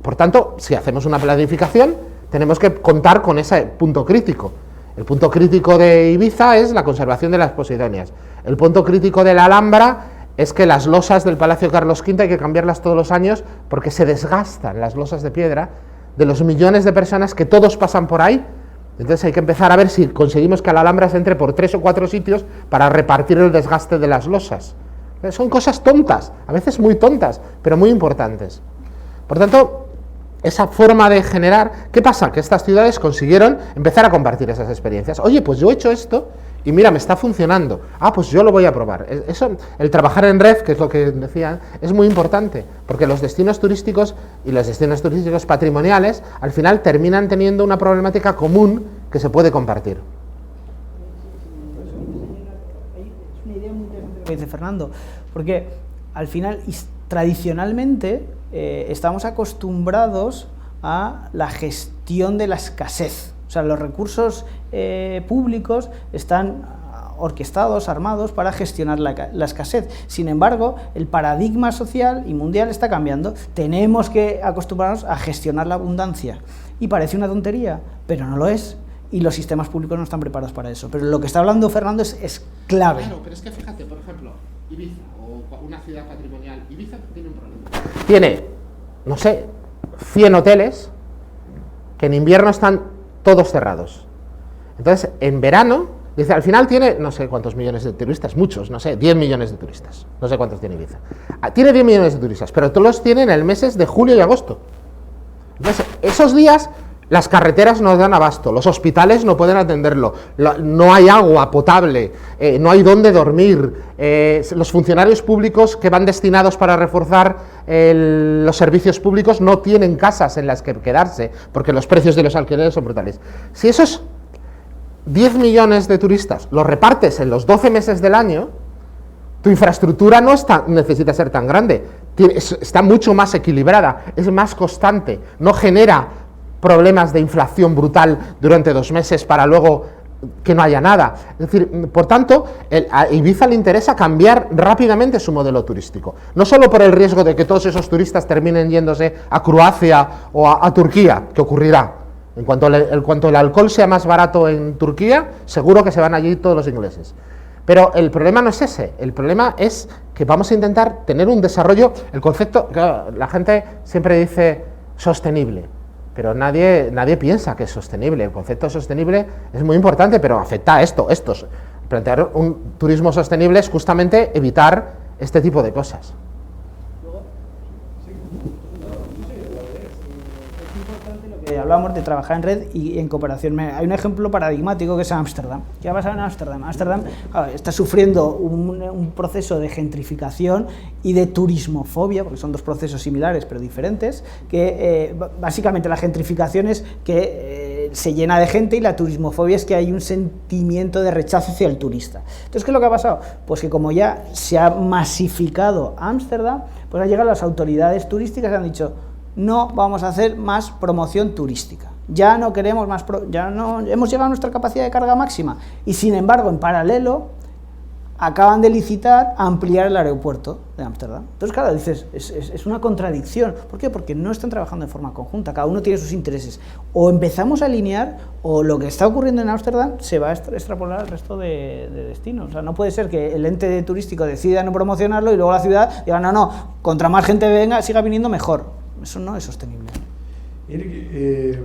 Por tanto, si hacemos una planificación, tenemos que contar con ese punto crítico. El punto crítico de Ibiza es la conservación de las Poseidonias. El punto crítico de la Alhambra es que las losas del Palacio Carlos V hay que cambiarlas todos los años porque se desgastan las losas de piedra de los millones de personas que todos pasan por ahí. Entonces hay que empezar a ver si conseguimos que la Alhambra se entre por 3 o 4 sitios para repartir el desgaste de las losas. Son cosas tontas, a veces muy tontas, pero muy importantes. Por tanto, esa forma de generar... ¿Qué pasa? Que estas ciudades consiguieron empezar a compartir esas experiencias. Oye, pues yo he hecho esto y mira, me está funcionando. Ah, pues yo lo voy a probar. Eso, el trabajar en red, que es lo que decía, es muy importante, porque los destinos turísticos y los destinos turísticos patrimoniales al final terminan teniendo una problemática común que se puede compartir. Es una idea muy interesante lo que dice Fernando, porque al final, tradicionalmente, estamos acostumbrados a la gestión de la escasez. O sea, los recursos públicos están orquestados, armados para gestionar la escasez. Sin embargo, el paradigma social y mundial está cambiando. Tenemos que acostumbrarnos a gestionar la abundancia. Y parece una tontería, pero no lo es. Y los sistemas públicos no están preparados para eso. Pero lo que está hablando Fernando es clave. Claro, pero es que fíjate, por ejemplo, Ibiza, o una ciudad patrimonial, Ibiza tiene un problema. Tiene, no sé, 100 hoteles que en invierno están todos cerrados. Entonces, en verano, dice, al final tiene, no sé cuántos millones de turistas, muchos, no sé, 10 millones de turistas, no sé cuántos tiene Ibiza. Tiene 10 millones de turistas, pero todos los tienen en el meses de julio y agosto. Entonces, esos días las carreteras no dan abasto, los hospitales no pueden atenderlo, no hay agua potable, no hay dónde dormir, los funcionarios públicos que van destinados para reforzar los servicios públicos no tienen casas en las que quedarse, porque los precios de los alquileres son brutales. Si esos 10 millones de turistas los repartes en los 12 meses del año, tu infraestructura no necesita ser tan grande. está mucho más equilibrada, es más constante, no genera problemas de inflación brutal durante 2 meses para luego que no haya nada. Es decir, por tanto, a Ibiza le interesa cambiar rápidamente su modelo turístico, no solo por el riesgo de que todos esos turistas terminen yéndose a Croacia o a Turquía, que ocurrirá. En cuanto el alcohol sea más barato en Turquía, seguro que se van allí todos los ingleses. Pero el problema no es ese, el problema es que vamos a intentar tener un desarrollo, el concepto, claro, la gente siempre dice sostenible, pero nadie piensa que es sostenible. El concepto sostenible es muy importante, pero afecta a estos. Plantear un turismo sostenible es justamente evitar este tipo de cosas. Hablamos de trabajar en red y en cooperación. Hay un ejemplo paradigmático que es Ámsterdam. ¿Qué ha pasado en Ámsterdam? Ámsterdam está sufriendo un proceso de gentrificación y de turismofobia, porque son 2 procesos similares pero diferentes, que básicamente la gentrificación es que se llena de gente y la turismofobia es que hay un sentimiento de rechazo hacia el turista. Entonces, ¿qué es lo que ha pasado? Pues que como ya se ha masificado Ámsterdam, pues han llegado las autoridades turísticas y han dicho: no vamos a hacer más promoción turística, ya no queremos más, ya no hemos llegado a nuestra capacidad de carga máxima. Y sin embargo, en paralelo, acaban de licitar ampliar el aeropuerto de Ámsterdam. Entonces, claro, dices, es una contradicción. ¿Por qué? Porque no están trabajando de forma conjunta, cada uno tiene sus intereses. O empezamos a alinear, o lo que está ocurriendo en Ámsterdam se va a extrapolar al resto de destinos. O sea, no puede ser que el ente turístico decida no promocionarlo y luego la ciudad diga: no, contra más gente venga, siga viniendo, mejor. Eso no es sostenible.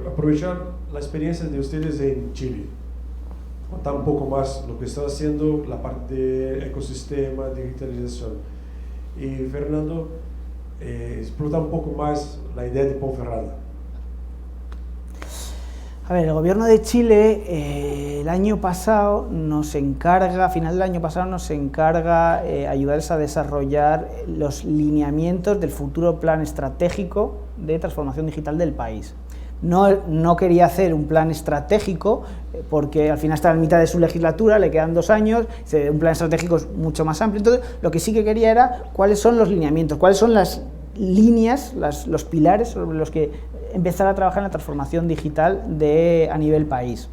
Aprovechar la experiencia de ustedes en Chile, contar un poco más lo que están haciendo, la parte de ecosistema, digitalización. Y Fernando, explotar un poco más la idea de Ponferrada. A ver, el gobierno de Chile el año pasado nos encarga, a final del año pasado nos encarga ayudarles a desarrollar los lineamientos del futuro plan estratégico de transformación digital del país. No quería hacer un plan estratégico porque al final está en mitad de su legislatura, le quedan 2 años, un plan estratégico es mucho más amplio. Entonces, lo que sí que quería era cuáles son los lineamientos, cuáles son las líneas, los pilares sobre los que empezar a trabajar en la transformación digital a nivel país.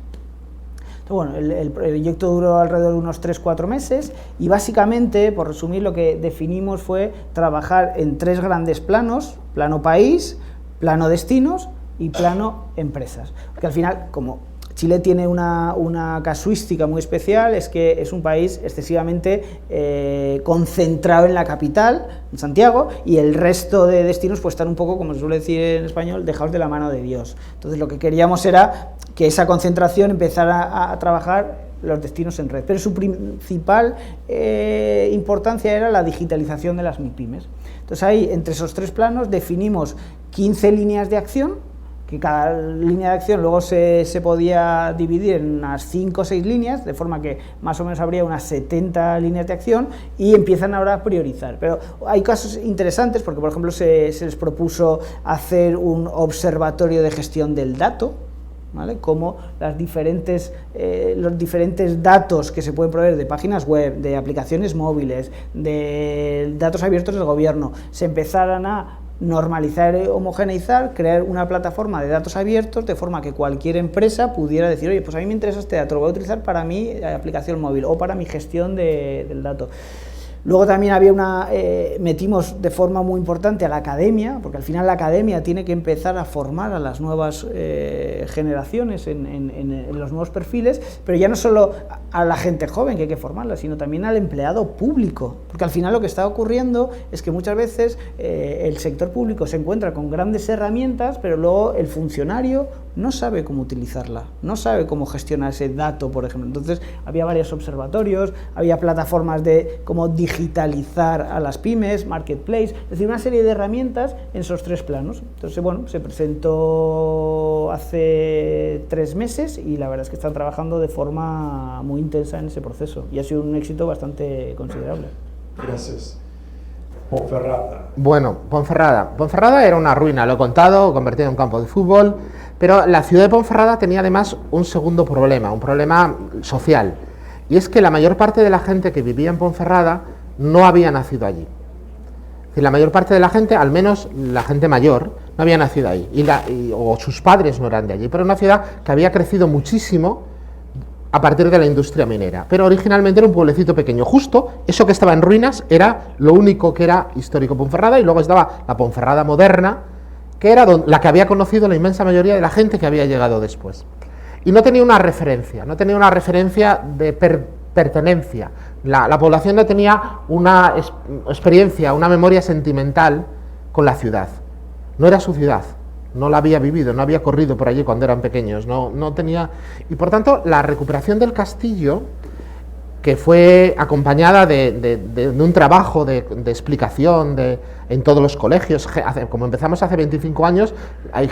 Entonces, bueno, el proyecto duró alrededor de unos 3-4 meses y básicamente, por resumir, lo que definimos fue trabajar en 3 grandes planos: plano país, plano destinos y plano empresas. Porque al final, como Chile tiene una casuística muy especial, es que es un país excesivamente concentrado en la capital, en Santiago, y el resto de destinos pues están un poco, como se suele decir en español, dejados de la mano de Dios. Entonces, lo que queríamos era que esa concentración empezara a trabajar los destinos en red, pero su principal importancia era la digitalización de las MIPYMES. Entonces, ahí, entre esos 3 planos, definimos 15 líneas de acción, que cada línea de acción luego se podía dividir en unas 5 o 6 líneas, de forma que más o menos habría unas 70 líneas de acción, y empiezan ahora a priorizar. Pero hay casos interesantes, porque por ejemplo se les propuso hacer un observatorio de gestión del dato, ¿vale? Como los diferentes datos que se pueden proveer de páginas web, de aplicaciones móviles, de datos abiertos del gobierno, se empezaran a normalizar, homogeneizar, crear una plataforma de datos abiertos de forma que cualquier empresa pudiera decir: oye, pues a mí me interesa este dato, lo voy a utilizar para mi aplicación móvil o para mi gestión del dato. Luego también metimos de forma muy importante a la academia, porque al final la academia tiene que empezar a formar a las nuevas generaciones en los nuevos perfiles, pero ya no solo a la gente joven que hay que formarla, sino también al empleado público, porque al final lo que está ocurriendo es que muchas veces el sector público se encuentra con grandes herramientas, pero luego el funcionario no sabe cómo utilizarla, no sabe cómo gestionar ese dato, por ejemplo. Entonces había varios observatorios, había plataformas de cómo digitalizar a las pymes, marketplace, es decir, una serie de herramientas en esos 3 planos. Entonces, bueno, se presentó hace 3 meses y la verdad es que están trabajando de forma muy intensa en ese proceso y ha sido un éxito bastante considerable. Gracias. Ponferrada. Bueno, Ponferrada era una ruina, lo he contado, convertido en un campo de fútbol, pero la ciudad de Ponferrada tenía además un segundo problema, un problema social, y es que la mayor parte de la gente que vivía en Ponferrada no había nacido allí. Es decir, la mayor parte de la gente, al menos la gente mayor, no había nacido ahí, o sus padres no eran de allí, pero una ciudad que había crecido muchísimo a partir de la industria minera, pero originalmente era un pueblecito pequeño. Justo eso que estaba en ruinas era lo único que era histórico Ponferrada, y luego estaba la Ponferrada moderna, que era la que había conocido la inmensa mayoría de la gente que había llegado después. Y no tenía una referencia de pertenencia. La población no tenía una experiencia, una memoria sentimental con la ciudad. No era su ciudad, no la había vivido, no había corrido por allí cuando eran pequeños, no tenía... Y por tanto, la recuperación del castillo, que fue acompañada de un trabajo de explicación en todos los colegios, como empezamos hace 25 años,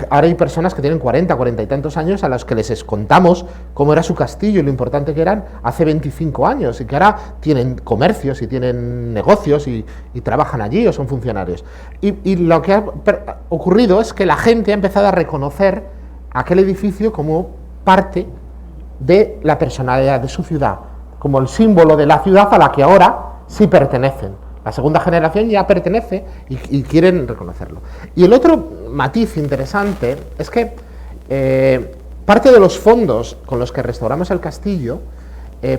ahora hay personas que tienen 40 y tantos años a los que les contamos cómo era su castillo y lo importante que eran hace 25 años, y que ahora tienen comercios y tienen negocios y trabajan allí o son funcionarios. Y lo que ha ocurrido es que la gente ha empezado a reconocer aquel edificio como parte de la personalidad de su ciudad, como el símbolo de la ciudad a la que ahora sí pertenecen. La segunda generación ya pertenece y quieren reconocerlo. Y el otro matiz interesante es que parte de los fondos con los que restauramos el castillo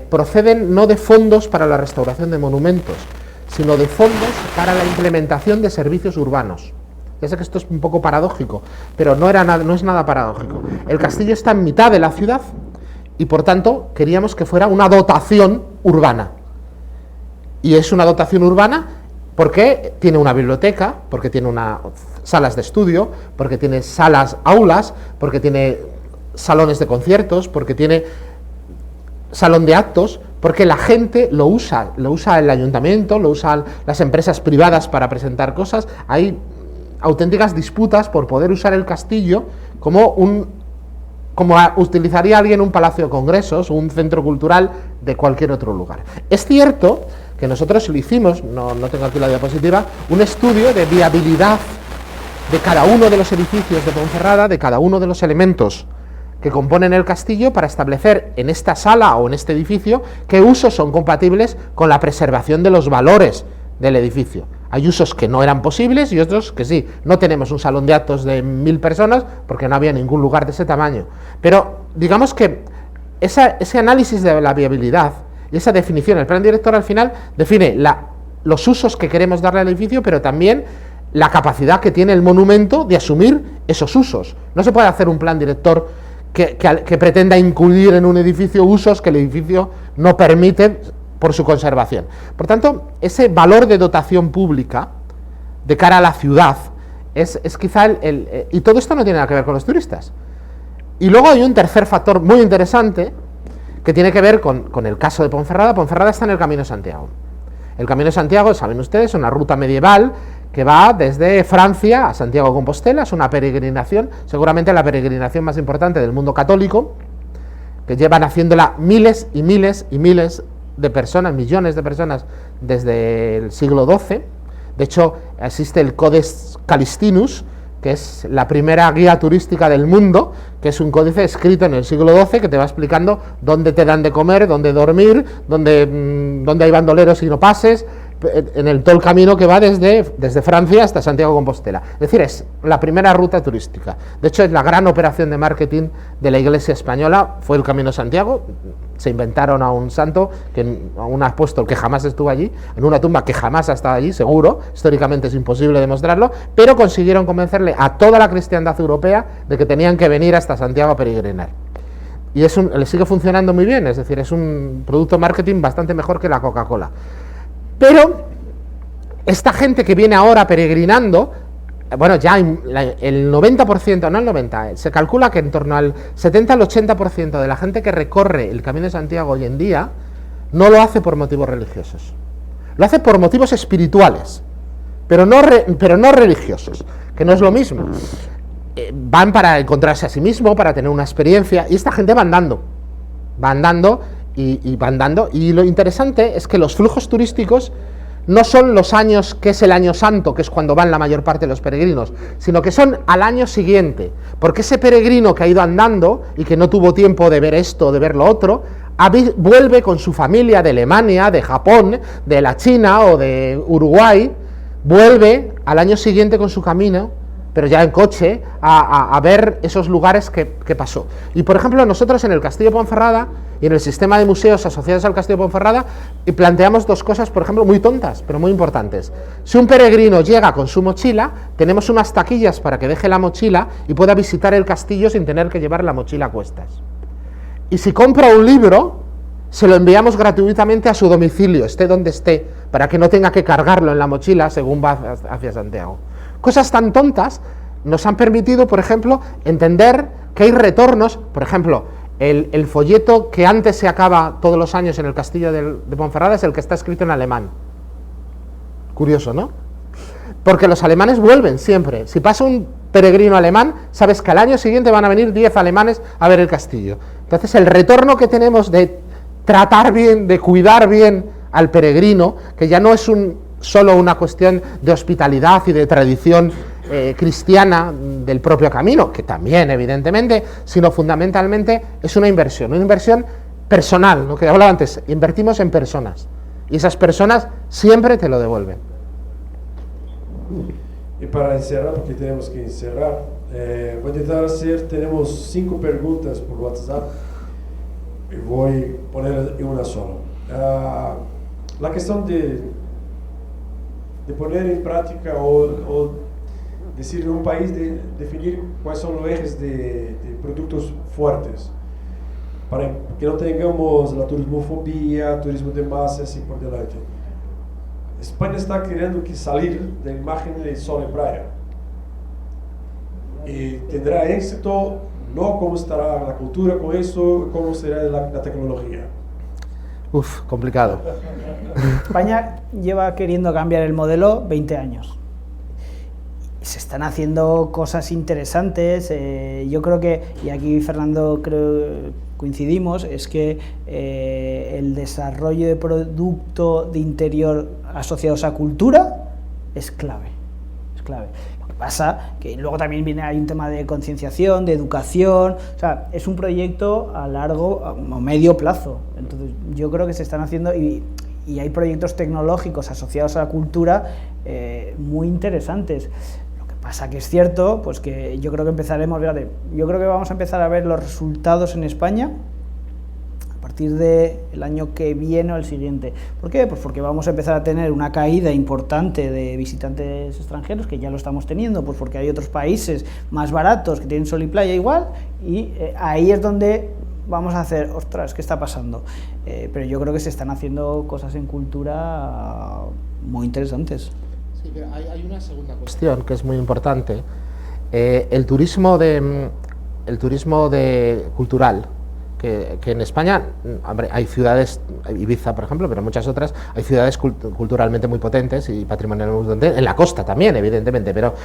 proceden no de fondos para la restauración de monumentos, sino de fondos para la implementación de servicios urbanos. Ya sé que esto es un poco paradójico, pero no es nada paradójico. El castillo está en mitad de la ciudad, y por tanto queríamos que fuera una dotación urbana. Y es una dotación urbana porque tiene una biblioteca, porque tiene salas de estudio, porque tiene aulas, porque tiene salones de conciertos, porque tiene salón de actos, porque la gente lo usa el ayuntamiento, lo usan las empresas privadas para presentar cosas. Hay auténticas disputas por poder usar el castillo como utilizaría alguien un palacio de congresos o un centro cultural de cualquier otro lugar. Es cierto que nosotros lo hicimos, no tengo aquí la diapositiva, un estudio de viabilidad de cada uno de los edificios de Ponferrada, de cada uno de los elementos que componen el castillo, para establecer en esta sala o en este edificio qué usos son compatibles con la preservación de los valores del edificio. Hay usos que no eran posibles y otros que sí. No tenemos un salón de actos de 1000 personas porque no había ningún lugar de ese tamaño. Pero digamos que ese análisis de la viabilidad y esa definición, el plan director al final define los usos que queremos darle al edificio, pero también la capacidad que tiene el monumento de asumir esos usos. No se puede hacer un plan director que pretenda incluir en un edificio usos que el edificio no permite por su conservación. Por tanto, ese valor de dotación pública de cara a la ciudad es quizá y todo esto no tiene nada que ver con los turistas. Y luego hay un tercer factor muy interesante que tiene que ver con el caso de Ponferrada. Ponferrada está en el Camino de Santiago. El Camino de Santiago, saben ustedes, es una ruta medieval que va desde Francia a Santiago de Compostela. Es una peregrinación, seguramente la peregrinación más importante del mundo católico, que llevan haciéndola miles y miles y miles de personas, millones de personas desde el siglo XII. De hecho, existe el Codex Calistinus, que es la primera guía turística del mundo, que es un códice escrito en el siglo XII que te va explicando dónde te dan de comer, dónde dormir, dónde hay bandoleros y no pases, en todo el camino que va desde Francia hasta Santiago de Compostela. Es decir, es la primera ruta turística. De hecho, es la gran operación de marketing de la Iglesia española, fue el Camino de Santiago. Se inventaron a un santo, a un apóstol que jamás estuvo allí, en una tumba que jamás ha estado allí, seguro, históricamente es imposible demostrarlo, pero consiguieron convencerle a toda la cristiandad europea de que tenían que venir hasta Santiago a peregrinar. Y le sigue funcionando muy bien, es decir, es un producto marketing bastante mejor que la Coca-Cola. Pero esta gente que viene ahora peregrinando, bueno, ya el 90%, no el 90%, se calcula que en torno al 70 al 80% de la gente que recorre el Camino de Santiago hoy en día no lo hace por motivos religiosos. Lo hace por motivos espirituales, pero no religiosos, que no es lo mismo. Van para encontrarse a sí mismo, para tener una experiencia, y esta gente va andando y va andando. Y lo interesante es que los flujos turísticos no son los años que es el año santo, que es cuando van la mayor parte de los peregrinos, sino que son al año siguiente, porque ese peregrino que ha ido andando y que no tuvo tiempo de ver esto, de ver lo otro, vuelve con su familia de Alemania, de Japón, de la China o de Uruguay, vuelve al año siguiente con su camino, pero ya en coche, a ver esos lugares que pasó. Y por ejemplo, nosotros en el Castillo de Ponferrada y en el sistema de museos asociados al Castillo de Ponferrada planteamos dos cosas, por ejemplo, muy tontas, pero muy importantes. Si un peregrino llega con su mochila, tenemos unas taquillas para que deje la mochila y pueda visitar el castillo sin tener que llevar la mochila a cuestas. Y si compra un libro, se lo enviamos gratuitamente a su domicilio, esté donde esté, para que no tenga que cargarlo en la mochila según va hacia Santiago. Cosas tan tontas nos han permitido, por ejemplo, entender que hay retornos. Por ejemplo, el folleto que antes se acaba todos los años en el Castillo de Ponferrada es el que está escrito en alemán. Curioso, ¿no? Porque los alemanes vuelven siempre. Si pasa un peregrino alemán, sabes que al año siguiente van a venir 10 alemanes a ver el castillo. Entonces, el retorno que tenemos de tratar bien, de cuidar bien al peregrino, que ya no es solo una cuestión de hospitalidad y de tradición cristiana del propio camino, que también evidentemente, sino fundamentalmente es una inversión personal, lo que hablaba antes, invertimos en personas, y esas personas siempre te lo devuelven. Y para encerrar, porque tenemos que encerrar, voy a intentar tenemos 5 preguntas por WhatsApp, y voy a poner una sola. La cuestión de poner en práctica o decir en un país, definir cuáles son los ejes de productos fuertes, para que no tengamos la turismofobia, turismo de masas y por delante. España está queriendo salir de la imagen de sol y playa. Y tendrá éxito, no cómo estará la cultura con eso, cómo será la tecnología. Uf, complicado. España lleva queriendo cambiar el modelo 20 años. Se están haciendo cosas interesantes. Yo creo que, y aquí Fernando creo coincidimos, es que el desarrollo de producto de interior asociados a cultura es clave. Es clave. Lo que pasa que luego también hay un tema de concienciación, de educación. O sea, es un proyecto a largo o medio plazo. Entonces, yo creo que se están haciendo y hay proyectos tecnológicos asociados a la cultura muy interesantes. Pasa que es cierto, pues que yo creo que vamos a empezar a ver los resultados en España a partir del año que viene o el siguiente. ¿Por qué? Pues porque vamos a empezar a tener una caída importante de visitantes extranjeros, que ya lo estamos teniendo, pues porque hay otros países más baratos que tienen sol y playa igual, y ahí es donde vamos a hacer, ostras, ¿qué está pasando? Pero yo creo que se están haciendo cosas en cultura muy interesantes. Sí, pero hay una segunda cuestión que es muy importante. El turismo cultural, que en España, hombre, hay ciudades, Ibiza por ejemplo, pero muchas otras, hay ciudades culturalmente muy potentes y patrimonialmente muy potentes, en la costa también, evidentemente, pero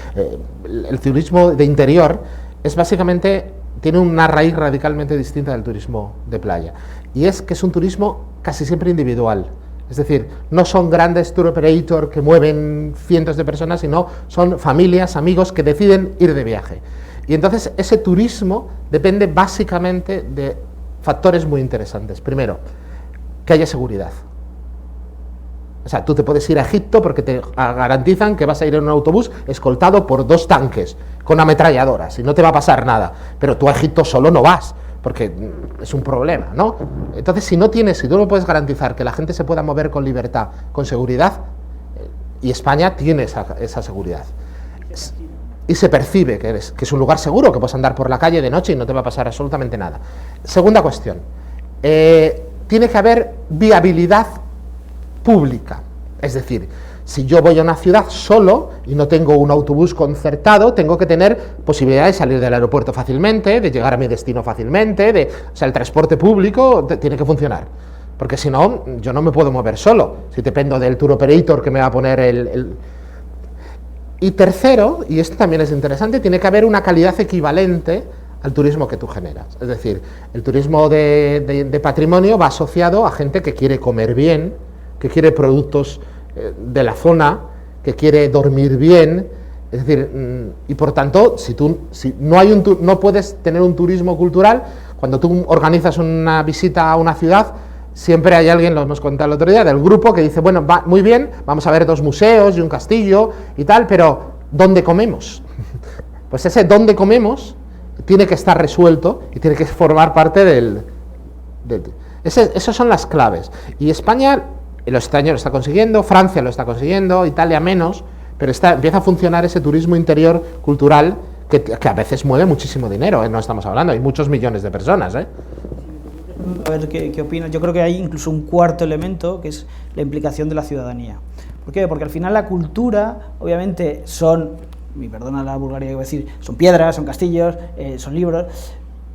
el turismo de interior es básicamente, tiene una raíz radicalmente distinta del turismo de playa, y es que es un turismo casi siempre individual. Es decir, no son grandes tour operator que mueven cientos de personas, sino son familias, amigos que deciden ir de viaje. Y entonces ese turismo depende básicamente de factores muy interesantes. Primero, que haya seguridad. O sea, tú te puedes ir a Egipto porque te garantizan que vas a ir en un autobús escoltado por 2 tanques con ametralladoras y no te va a pasar nada. Pero tú a Egipto solo no vas, porque es un problema, ¿no? Entonces, si tú no puedes garantizar que la gente se pueda mover con libertad, con seguridad, y España tiene esa seguridad, y se percibe que es un lugar seguro, que puedes andar por la calle de noche y no te va a pasar absolutamente nada. Segunda cuestión, tiene que haber viabilidad pública, es decir, si yo voy a una ciudad solo y no tengo un autobús concertado, tengo que tener posibilidad de salir del aeropuerto fácilmente, de llegar a mi destino fácilmente, o sea, el transporte público tiene que funcionar, porque si no, yo no me puedo mover solo, si dependo del tour operator que me va a poner Y tercero, y esto también es interesante, tiene que haber una calidad equivalente al turismo que tú generas. Es decir, el turismo de patrimonio va asociado a gente que quiere comer bien, que quiere productos de la zona, que quiere dormir bien, es decir, y por tanto, si no puedes tener un turismo cultural, cuando tú organizas una visita a una ciudad, siempre hay alguien, lo hemos contado el otro día, del grupo que dice, bueno, va, muy bien, vamos a ver 2 museos y un castillo y tal, pero ¿dónde comemos? Pues ese ¿dónde comemos? Tiene que estar resuelto y tiene que formar parte esas son las claves. Y España este año lo está consiguiendo, Francia lo está consiguiendo, Italia menos, pero empieza a funcionar ese turismo interior cultural que a veces mueve muchísimo dinero, no estamos hablando, hay muchos millones de personas. A ver qué opinas. Yo creo que hay incluso un cuarto elemento, que es la implicación de la ciudadanía. ¿Por qué? Porque al final la cultura, obviamente, me perdona la vulgaridad que voy a decir, son piedras, son castillos, son libros,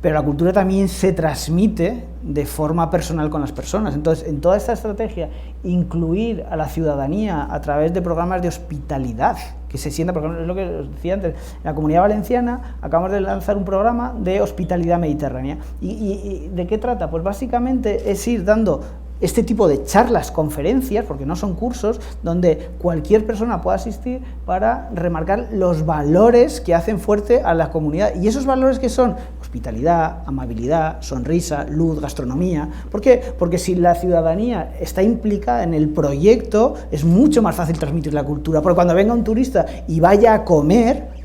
pero la cultura también se transmite de forma personal con las personas. Entonces, en toda esta estrategia, incluir a la ciudadanía a través de programas de hospitalidad, que se sienta, por ejemplo, es lo que os decía antes, en la Comunidad Valenciana acabamos de lanzar un programa de hospitalidad mediterránea. ¿Y de qué trata? Pues básicamente es ir dando este tipo de charlas, conferencias, porque no son cursos, donde cualquier persona pueda asistir para remarcar los valores que hacen fuerte a la comunidad. Y esos valores que son hospitalidad, amabilidad, sonrisa, luz, gastronomía. ¿Por qué? Porque si la ciudadanía está implicada en el proyecto, es mucho más fácil transmitir la cultura. Porque cuando venga un turista y vaya a comer,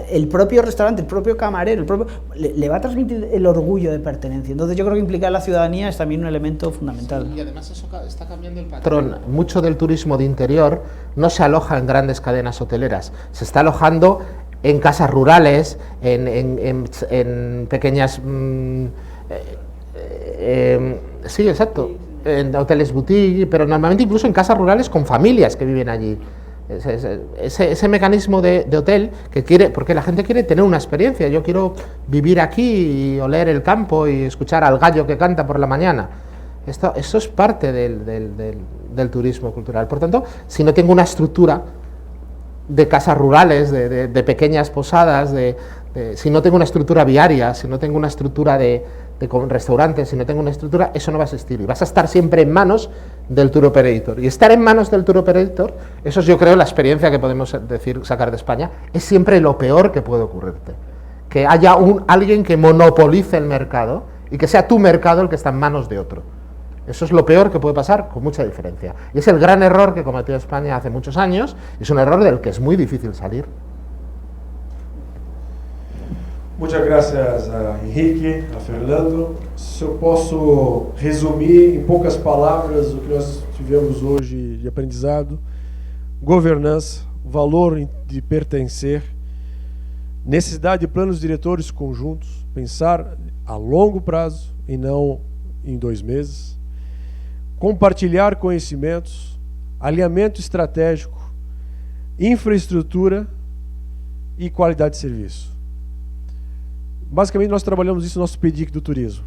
el propio restaurante, el propio camarero, le va a transmitir el orgullo de pertenencia. Entonces yo creo que implicar a la ciudadanía es también un elemento fundamental. Sí, y además eso está cambiando el patrón. Mucho del turismo de interior no se aloja en grandes cadenas hoteleras, se está alojando en casas rurales, en pequeñas... sí, exacto, en hoteles boutique, pero normalmente incluso en casas rurales con familias que viven allí. Ese mecanismo de hotel que porque la gente quiere tener una experiencia. Yo quiero vivir aquí y oler el campo y escuchar al gallo que canta por la mañana. Eso es parte del turismo cultural. Por tanto, si no tengo una estructura de casas rurales, de pequeñas posadas, si no tengo una estructura viaria, si no tengo una estructura de restaurantes, si no tengo una estructura, eso no va a existir y vas a estar siempre en manos del tour operator. Y estar en manos del tour operator, eso es, yo creo, la experiencia que podemos sacar de España, es siempre lo peor que puede ocurrirte. Que haya alguien que monopolice el mercado y que sea tu mercado el que está en manos de otro. Eso es lo peor que puede pasar, con mucha diferencia. Y es el gran error que cometió España hace muchos años, y es un error del que es muy difícil salir. Muchas gracias a Henrique, a Fernando. Se eu posso resumir em poucas palavras o que nós tivemos hoje de aprendizado: governança, valor de pertencer, necessidade de planos diretores conjuntos, pensar a longo prazo e não em 2 meses, compartilhar conhecimentos, alinhamento estratégico, infraestrutura e qualidade de serviço. Basicamente, nós trabalhamos isso no nosso PDIC do turismo.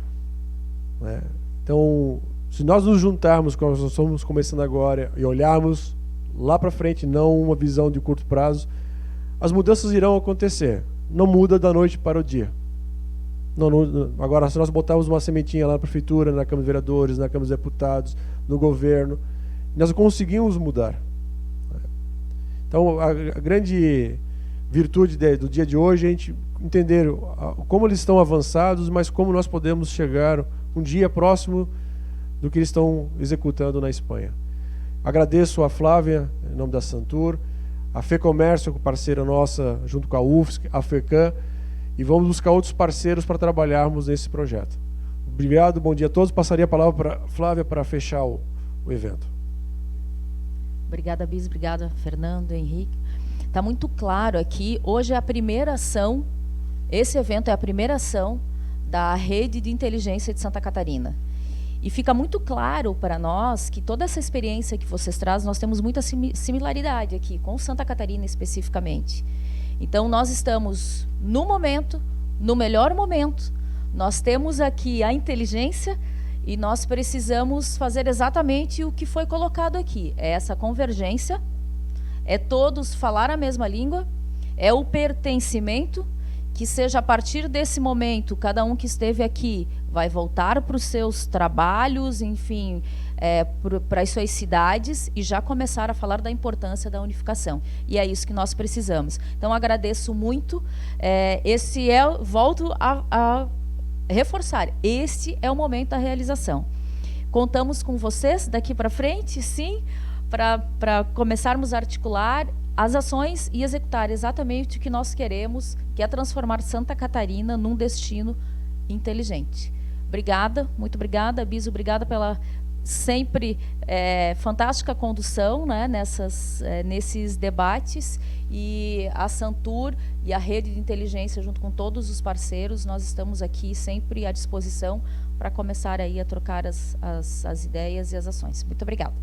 Então, se nós nos juntarmos, como nós estamos começando agora, e olharmos lá para frente, não uma visão de curto prazo, as mudanças irão acontecer. Não muda da noite para o dia. Agora, se nós botarmos uma sementinha lá na prefeitura, na Câmara de Vereadores, na Câmara dos Deputados, no governo, nós conseguimos mudar. Então, a grande virtude do dia de hoje é a gente entender como eles estão avançados, mas como nós podemos chegar um dia próximo do que eles estão executando na Espanha. Agradeço a Flávia, em nome da Santur, a FEComércio, parceira nossa, junto com a UFSC, a FECAM, e vamos buscar outros parceiros para trabalharmos nesse projeto. Obrigado, bom dia a todos. Passaria a palavra para a Flávia para fechar o evento. Obrigada, Bis, obrigada, Fernando, Henrique. Está muito claro aqui, hoje é a primeira ação, esse evento é a primeira ação da Rede de Inteligência de Santa Catarina. E fica muito claro para nós que toda essa experiência que vocês trazem, nós temos muita similaridade aqui, com Santa Catarina especificamente. Então, nós estamos no momento, no melhor momento, nós temos aqui a inteligência e nós precisamos fazer exatamente o que foi colocado aqui. É essa convergência, é todos falar a mesma língua, é o pertencimento, que seja a partir desse momento, cada um que esteve aqui vai voltar para os seus trabalhos, enfim, para as suas cidades e já começar a falar da importância da unificação. E é isso que nós precisamos. Então, agradeço muito. Volto a reforçar, este é o momento da realização. Contamos com vocês daqui para frente, sim, para começarmos a articular as ações e executar exatamente o que nós queremos, que é transformar Santa Catarina num destino inteligente. Obrigada, muito obrigada, Bis, obrigada pela sempre fantástica condução, né, nesses debates, e a Santur e a rede de inteligência junto com todos os parceiros, nós estamos aqui sempre à disposição para começar aí a trocar as ideias e as ações. Muito obrigada.